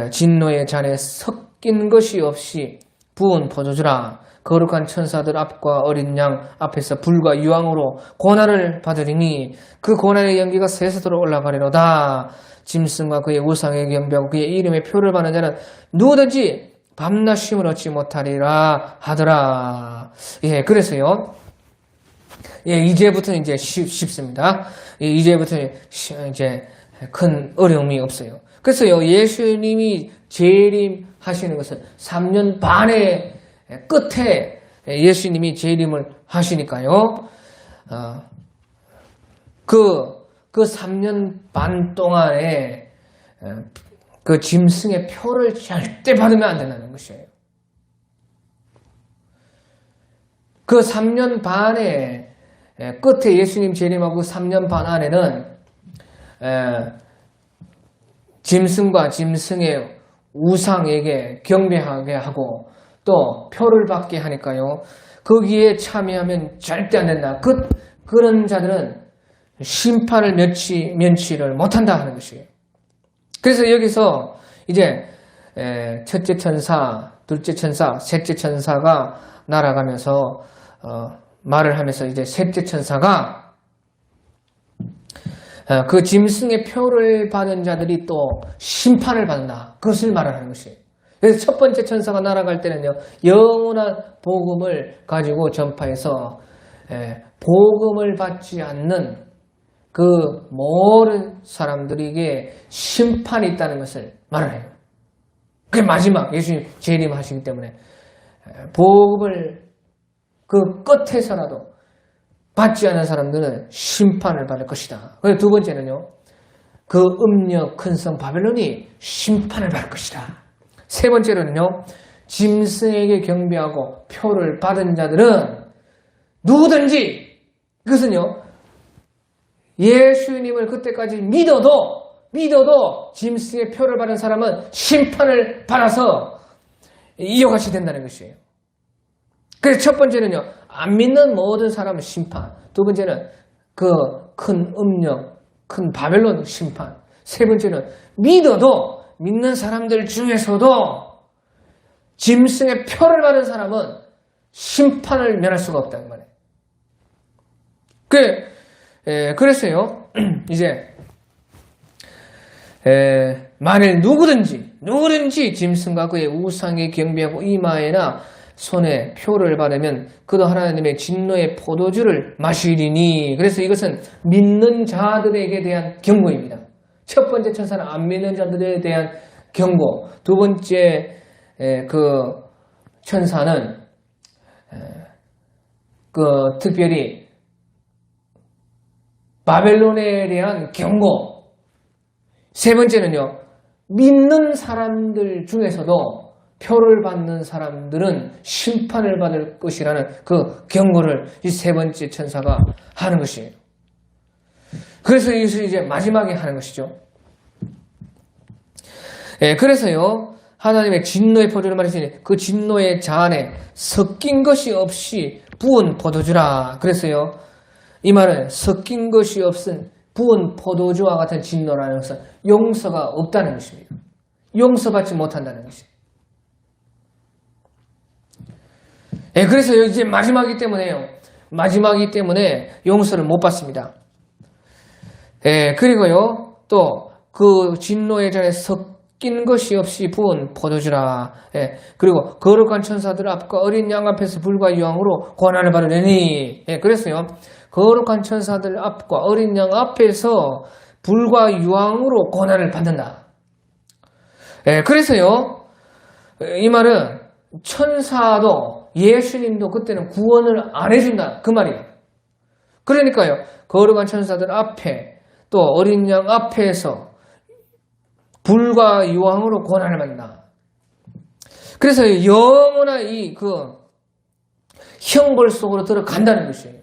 진노의 잔에 섞인 것이 없이 부은 포도주라. 거룩한 천사들 앞과 어린 양 앞에서 불과 유황으로 고난을 받으리니 그 고난의 연기가 세세도로 올라가리로다. 짐승과 그의 우상에게 경배하고 그의 이름의 표를 받는 자는 누구든지 밤낮 쉼을 얻지 못하리라 하더라. 예, 그래서요. 예, 이제부터는 이제 쉽습니다. 예, 이제부터는 이제 큰 어려움이 없어요. 그래서요, 예수님이 재림하시는 것은 3년 반의 끝에 예수님이 재림을 하시니까요. 그 3년 반 동안에 그 짐승의 표를 절대 받으면 안 된다는 것이에요. 그 3년 반의 끝에 예수님 재림하고 3년 반 안에는 짐승과 짐승의 우상에게 경배하게 하고 또 표를 받게 하니까요. 거기에 참여하면 절대 안 된다. 그런 자들은 심판을 면치를 못한다 하는 것이에요. 그래서 여기서 이제 첫째 천사, 둘째 천사, 셋째 천사가 날아가면서 말을 하면서 이제 셋째 천사가 그 짐승의 표를 받은 자들이 또 심판을 받는다. 그것을 말하는 것이에요. 그래서 첫 번째 천사가 날아갈 때는요, 영원한 복음을 가지고 전파해서 복음을 받지 않는 그 모든 사람들에게 심판이 있다는 것을 말을 해요. 그게 마지막 예수님 재림하시기 때문에 복음을 그 끝에서라도 받지 않은 사람들은 심판을 받을 것이다. 그리고 두 번째는요, 그 음력 큰 성 바벨론이 심판을 받을 것이다. 세 번째로는요, 짐승에게 경배하고 표를 받은 자들은 누구든지, 그것은요, 예수님을 그때까지 믿어도 짐승의 표를 받은 사람은 심판을 받아서 이어가게 된다는 것이에요. 그래서 첫 번째는요, 안 믿는 모든 사람은 심판. 두 번째는 그 큰 음력, 큰 바벨론 심판. 세 번째는 믿는 사람들 중에서도 짐승의 표를 받은 사람은 심판을 면할 수가 없다는 말이에요. 그래서요, 이제, 만일 누구든지 짐승과 그의 우상에 경배하고 이마에나 손에 표를 받으면 그도 하나님의 진노의 포도주를 마시리니. 그래서 이것은 믿는 자들에게 대한 경고입니다. 첫 번째 천사는 안 믿는 자들에 대한 경고. 두 번째 그 천사는 특별히 바벨론에 대한 경고. 세 번째는요, 믿는 사람들 중에서도 표를 받는 사람들은 심판을 받을 것이라는 그 경고를 이 세 번째 천사가 하는 것이에요. 그래서 이것을 이제 마지막에 하는 것이죠. 그래서요, 하나님의 진노의 포도를 말했으니 그 진노의 잔에 섞인 것이 없이 부은 포도주라. 그래서요, 이 말은 섞인 것이 없은 부은 포도주와 같은 진노라는 것은 용서가 없다는 것입니다. 용서받지 못한다는 것이에요. 그래서 이제 마지막이기 때문에 용서를 못 받습니다. 그리고요, 또 그 진노의 잔에 섞인 것이 없이 부은 포도주라. 그리고 거룩한 천사들 앞과 어린 양 앞에서 불과 유황으로 고난을 받으려니. 그래서요, 거룩한 천사들 앞과 어린 양 앞에서 불과 유황으로 고난을 받는다. 그래서요, 이 말은 천사도 예수님도 그때는 구원을 안 해준다. 그 말이에요. 그러니까요, 거룩한 천사들 앞에 또 어린 양 앞에서 불과 유황으로 고난을 받는다. 그래서 영원한 형벌 속으로 들어간다는 것이에요.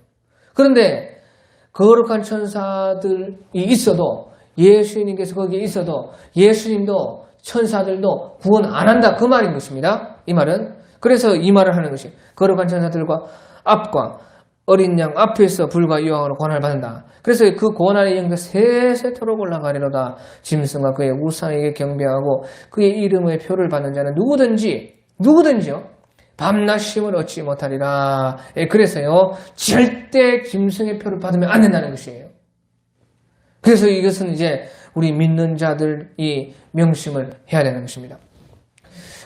그런데 거룩한 천사들이 있어도, 예수님께서 거기에 있어도 예수님도 천사들도 구원 안 한다. 그 말인 것입니다. 이 말은. 그래서 이 말을 하는 것이 거룩한 천사들과 앞과 어린 양 앞에서 불과 유황으로 고난을 받는다. 그래서 그 고난의 영광이 세세토록 올라가리로다. 짐승과 그의 우상에게 경배하고 그의 이름의 표를 받는 자는 누구든지요 밤낮 쉼을 얻지 못하리라. 그래서요, 절대 짐승의 표를 받으면 안 된다는 것이에요. 그래서 이것은 이제 우리 믿는 자들이 명심을 해야 되는 것입니다.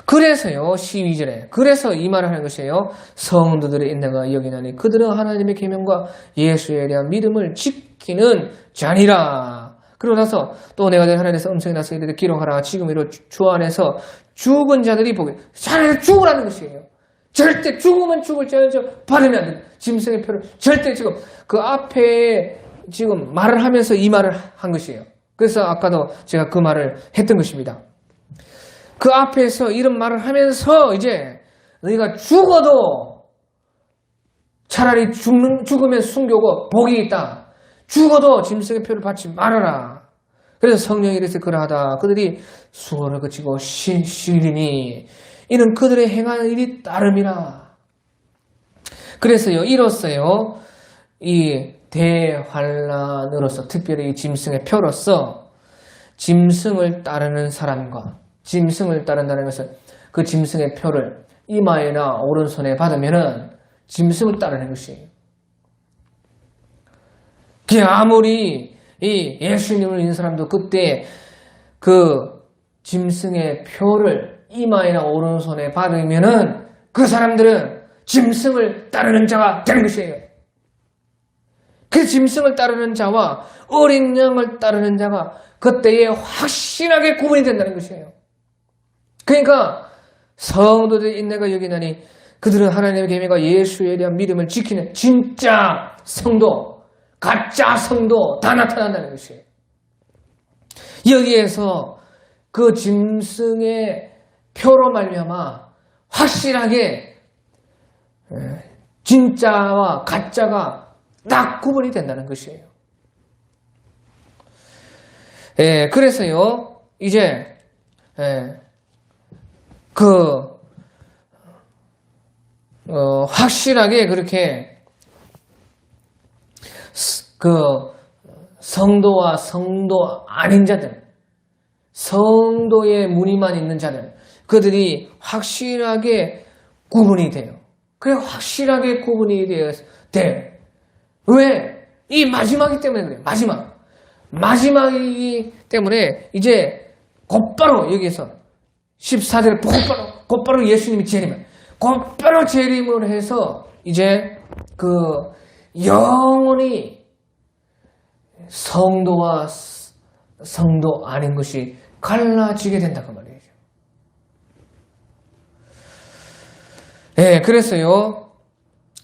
그래서요, 12절에 그래서 이 말을 하는 것이에요. 성도들의 인내가 여기나니 그들은 하나님의 계명과 예수에 대한 믿음을 지키는 자니라. 그러고 나서 또 내가 된 하나님에서 음성이 나서 이르되 기록하라. 지금 이로 주 안에서 죽은 자들이 보게. 차라리 죽으라는 것이에요. 절대 죽으면 죽을지언정 받으면 안 된다. 짐승의 표를 절대 지금 그 앞에 지금 말을 하면서 이 말을 한 것이에요. 그래서 아까도 제가 그 말을 했던 것입니다. 그 앞에서 이런 말을 하면서 이제 너희가 죽어도 차라리 죽으면 순교고 복이 있다. 죽어도 짐승의 표를 받지 말아라. 그래서 성령이 이래서 그러하다. 그들이 수고를 그치고 쉬리니 이는 그들의 행하는 일이 따름이라. 그래서요, 이로써요, 이 대환란으로서 특별히 이 짐승의 표로서 짐승을 따르는 사람과 짐승을 따른다는 것은 그 짐승의 표를 이마에나 오른손에 받으면은 짐승을 따르는 것이에요. 아무리 이 예수님을 믿는 사람도 그때 그 짐승의 표를 이마에나 오른손에 받으면은 그 사람들은 짐승을 따르는 자가 되는 것이에요. 그 짐승을 따르는 자와 어린 양을 따르는 자가 그때에 확실하게 구분이 된다는 것이에요. 그러니까 성도들의 인내가 여기나니 그들은 하나님의 계명과 예수에 대한 믿음을 지키는 진짜 성도, 가짜 성도 다 나타난다는 것이에요. 여기에서 그 짐승의 표로 말미암아 확실하게 진짜와 가짜가 딱 구분이 된다는 것이에요. 그래서요, 이제 확실하게 그렇게 성도와 성도 아닌 자들, 성도의 무늬만 있는 자들, 그들이 확실하게 구분이 돼요. 그래, 확실하게 구분이 돼. 왜? 이 마지막이기 때문에 그래요. 마지막이기 때문에 이제 곧바로 여기에서 14절 곧바로 예수님이 곧바로 재림을 해서 이제 그 영원히 성도와 성도 아닌 것이 갈라지게 된다 그 말이에요. 네, 그래서요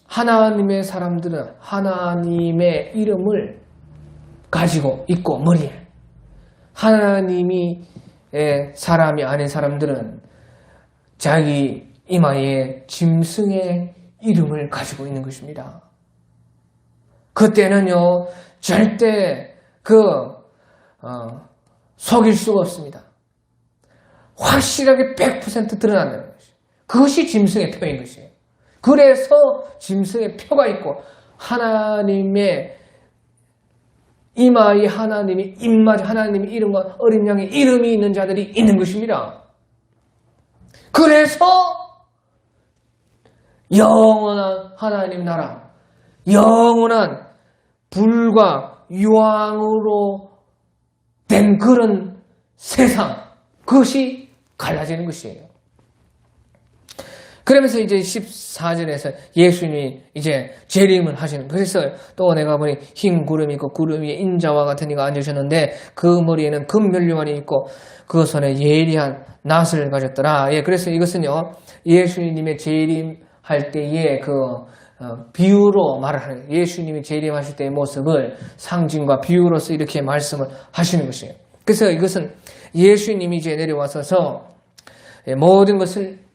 하나님의 사람들은 하나님의 이름을 가지고 있고 머리에, 하나님이 사람이 아닌 사람들은 자기 이마에 짐승의 이름을 가지고 있는 것입니다. 그때는요 절대 속일 수가 없습니다. 확실하게 100% 드러난다는 것이에요. 그것이 짐승의 표인 것이에요. 그래서 짐승의 표가 있고 하나님의 이마에 하나님의 이름과 어린 양의 이름이 있는 자들이 있는 것입니다. 그래서 영원한 하나님 나라, 영원한 불과 유황으로 된 그런 세상, 그것이 갈라지는 것이에요. 그러면서 이제 14절에서 예수님이 이제 재림을 하시는, 그래서 또 내가 보니 흰 구름이 있고 구름 위에 인자와 같은 이가 앉으셨는데 그 머리에는 금면류관이 있고 그 손에 예리한 낫을 가졌더라. 예, 그래서 이것은요 예수님의 재림할 때의 비유로 말을 하는, 예수님이 재림하실 때의 모습을 상징과 비유로서 이렇게 말씀을 하시는 것이에요. 그래서 이것은 예수님이 이제 내려와서서 모든 것을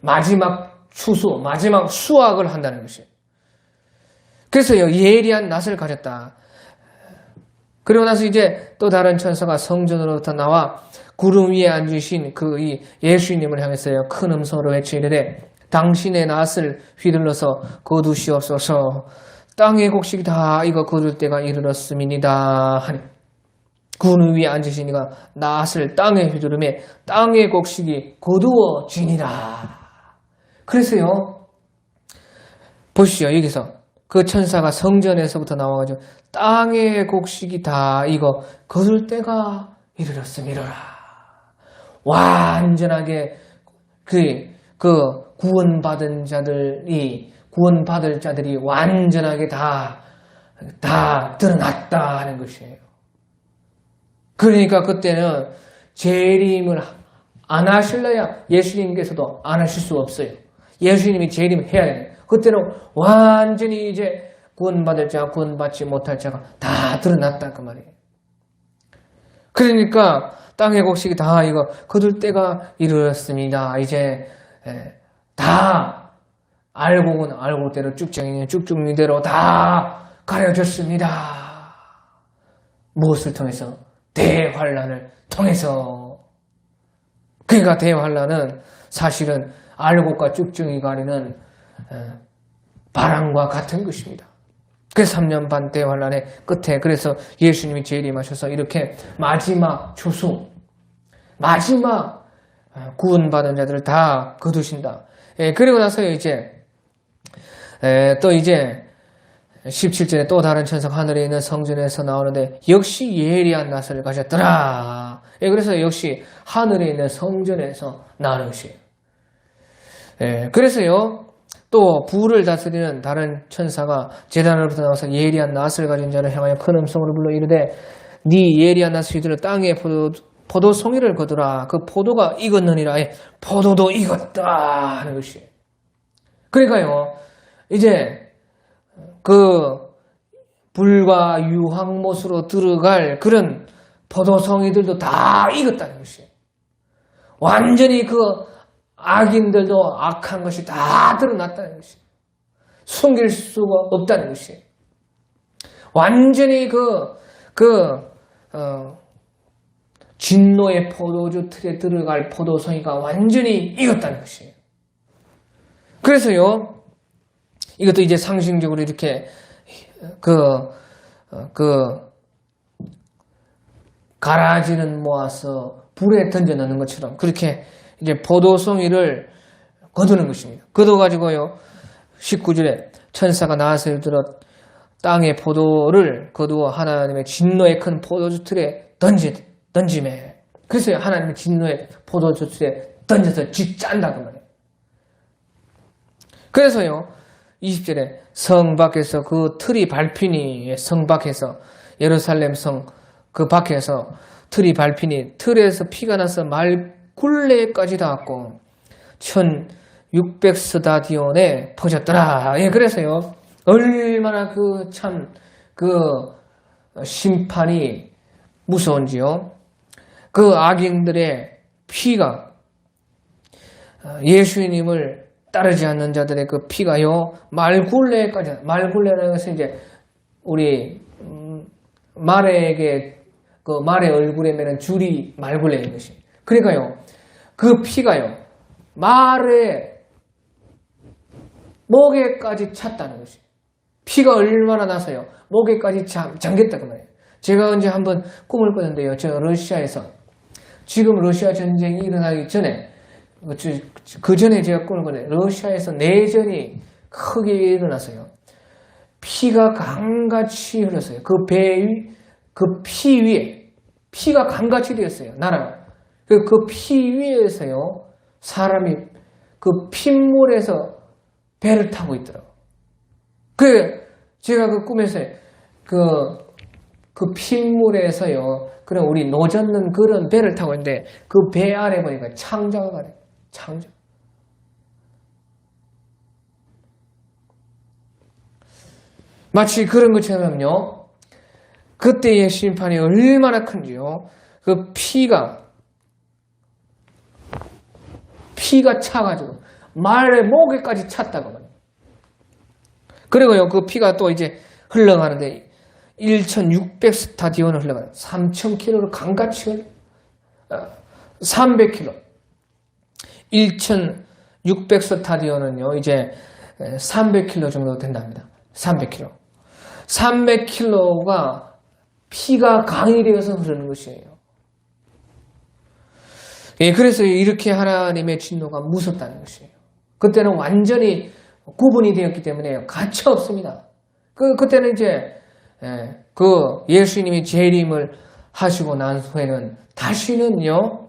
마지막 추수, 마지막 수확을 한다는 것이에요. 그래서 예리한 낫을 가졌다. 그리고 나서 이제 또 다른 천사가 성전으로부터 나와 구름 위에 앉으신 이 예수님을 향해서요 큰 음성으로 외치리되 당신의 낫을 휘둘러서 거두시옵소서. 땅의 곡식이 다 익어 거둘 때가 이르렀음이니이다 하니, 구름 위에 앉으신 이가 낫을 땅에 휘두르매 땅의 곡식이 거두어지니라. 그래서요 보시죠. 여기서 그 천사가 성전에서부터 나와가지고 땅의 곡식이 다 익어 거둘 때가 이르렀음이로라. 완전하게 구원받을 자들이 완전하게 다 드러났다 하는 것이에요. 그러니까 그때는 재림을 안 하실래야 예수님께서도 안 하실 수 없어요. 예수님이 재림해야 해요. 그때는 완전히 이제 구원받을 자, 구원받지 못할 자가 다 드러났다 그 말이에요. 그러니까 땅의 곡식이 다 이거 거둘 때가 이르렀습니다. 이제 다 알고는 알고대로 쭉쭉이대로 다 가려졌습니다. 무엇을 통해서? 대환란을 통해서. 그러니까 대환란은 사실은 알곡과 쭉쭉이 가리는 바람과 같은 것입니다. 그래서 3년 반 대환란의 끝에 그래서 예수님이 재림하셔서 이렇게 마지막 추수, 마지막 구원받은 자들을 다 거두신다. 그리고 나서 또 이제 17절에 또 다른 천사가 하늘에 있는 성전에서 나오는데 역시 예리한 낫을 가졌더라. 그래서 역시 하늘에 있는 성전에서 나오는 것이에요. 그래서요 또 부를 다스리는 다른 천사가 제단으로부터 나와서 예리한 낫을 가진 자를 향하여 큰 음성으로 불러 이르되 네 예리한 낫을 휘둘러 땅에 포도송이를 거두라. 그 포도가 익었느니라. 포도도 익었다 하는 것이에요. 그러니까요 이제 불과 유황못으로 들어갈 그런 포도송이들도 다 익었다는 것이에요. 완전히 악인들도 악한 것이 다 드러났다는 것이에요. 숨길 수가 없다는 것이에요. 완전히 진노의 포도주 틀에 들어갈 포도송이가 완전히 익었다는 것이에요. 그래서요 이것도 이제 상징적으로 이렇게 가라지는 모아서 불에 던져 넣는 것처럼 그렇게 이제 포도송이를 거두는 것입니다. 거둬가지고요, 19절에 천사가 나와서 이르러 땅의 포도를 거두어 하나님의 진노의 큰 포도주 틀에 던지매. 그래서 하나님의 진노의 포도주 틀에 던져서 쥐짠다 그 말이에요. 그래서요, 20절에 성 밖에서 그 틀이 밟히니, 성 밖에서 예루살렘 성 그 밖에서 틀이 밟히니 틀에서 피가 나서 말굴레까지 닿았고 1600스다디온에 퍼졌더라. 예, 그래서요, 얼마나 그 심판이 무서운지요. 그 악인들의 피가, 예수님을 따르지 않는 자들의 그 피가요, 말굴레까지, 말굴레라는 것은 이제 우리 말에게 그 말의 얼굴에 매는 줄이 말굴레인 것이. 그러니까요, 그 피가요, 말의 목에까지 찼다는 것이. 피가 얼마나 나서요, 목에까지 잠겼다 그 말이에요. 제가 언제 한번 꿈을 꿨는데요, 저 러시아에서, 지금 러시아 전쟁이 일어나기 전에, 그 전에 제가 꿈을 꿨는데, 러시아에서 내전이 크게 일어났어요. 피가 강같이 흘렀어요. 그 피 위에, 피가 강같이 되었어요, 나라가. 그 피 위에서요, 사람이 그 핏물에서 배를 타고 있더라고요. 제가 그 꿈에서 그 핏물에서요, 그런 우리 노젓는 그런 배를 타고 있는데, 그 배 아래 보니까 창자가 가네, 창자. 마치 그런 것처럼요, 그때의 심판이 얼마나 큰지요. 그 피가 차가지고 말의 목에까지 찼다고 말이에요. 그리고요, 그 피가 또 이제 흘러가는데 1600스타디온을 흘러가요. 3000km를 강같이 300km. 1600스타디온은요, 이제 300km 정도 된답니다. 300km. 300km가 피가 강이 되어서 흐르는 것이에요. 예, 그래서 이렇게 하나님의 진노가 무섭다는 것이에요. 그때는 완전히 구분이 되었기 때문에 가차 없습니다. 그때는 이제, 예수님이 재림을 하시고 난 후에는 다시는요,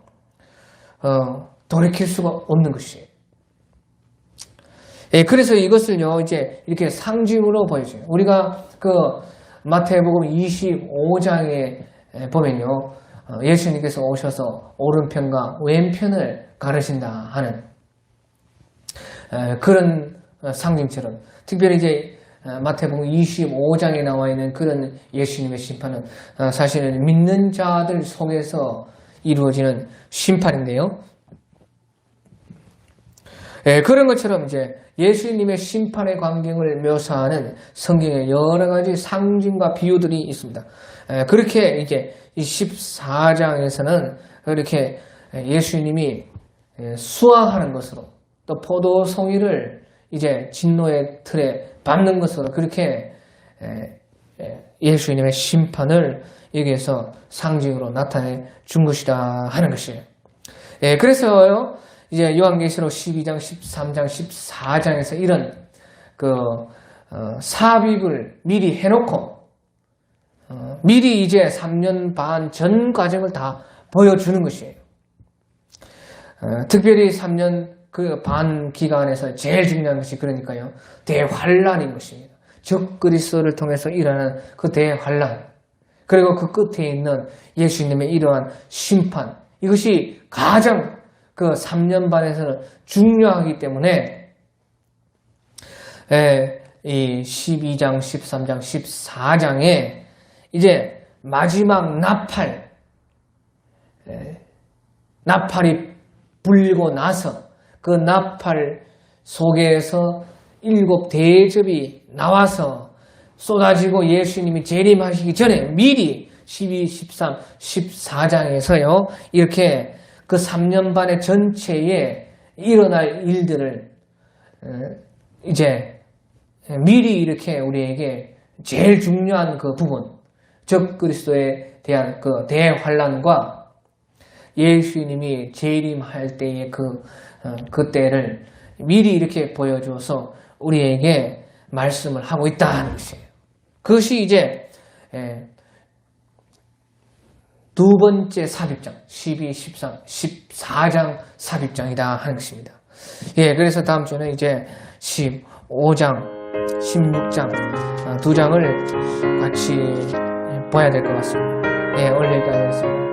돌이킬 수가 없는 것이에요. 예, 그래서 이것을요, 이제 이렇게 상징으로 보여줘요. 우리가 마태복음 25장에 보면요, 예수님께서 오셔서 오른편과 왼편을 가르신다 하는 그런 상징처럼, 특별히 이제 마태복음 25장에 나와 있는 그런 예수님의 심판은 사실은 믿는 자들 속에서 이루어지는 심판인데요. 그런 것처럼 이제 예수님의 심판의 광경을 묘사하는 성경의 여러 가지 상징과 비유들이 있습니다. 그렇게 이제 이 14장에서는 그렇게 예수님이 수화하는 것으로, 또 포도송이를 이제 진노의 틀에 밟는 것으로 그렇게 예수님의 심판을 여기에서 상징으로 나타내 준 것이다 하는 것이에요. 그래서요, 이제 요한계시록 12장, 13장, 14장에서 이런 삽입을 미리 해놓고 미리 이제 3년 반 전 과정을 다 보여주는 것이에요. 특별히 3년 반 기간에서 제일 중요한 것이 그러니까요, 대환란인 것입니다. 적그리스도를 통해서 일어나는 그 대환란, 그리고 그 끝에 있는 예수님의 이러한 심판, 이것이 가장 3년 반에서는 중요하기 때문에 이 12장, 13장, 14장에 이제 마지막 나팔이 불고 나서 그 나팔 속에서 7 대접이 나와서 쏟아지고 예수님이 재림하시기 전에 미리 12, 13, 14장에서요, 이렇게 그 3년 반의 전체에 일어날 일들을 이제 미리 이렇게 우리에게 제일 중요한 그 부분, 적그리스도에 대한 그 대환란과 예수님이 재림할 때의 그때를 미리 이렇게 보여줘서 우리에게 말씀을 하고 있다는 것이에요. 그것이 이제 두 번째 삽입장, 12, 13, 14장 삽입장이다 하는 것입니다. 예, 그래서 다음 주는 이제 15장, 16장 두 장을 같이 봐야 될 것 같습니다. 예, 오늘 여기까지 하겠습니다.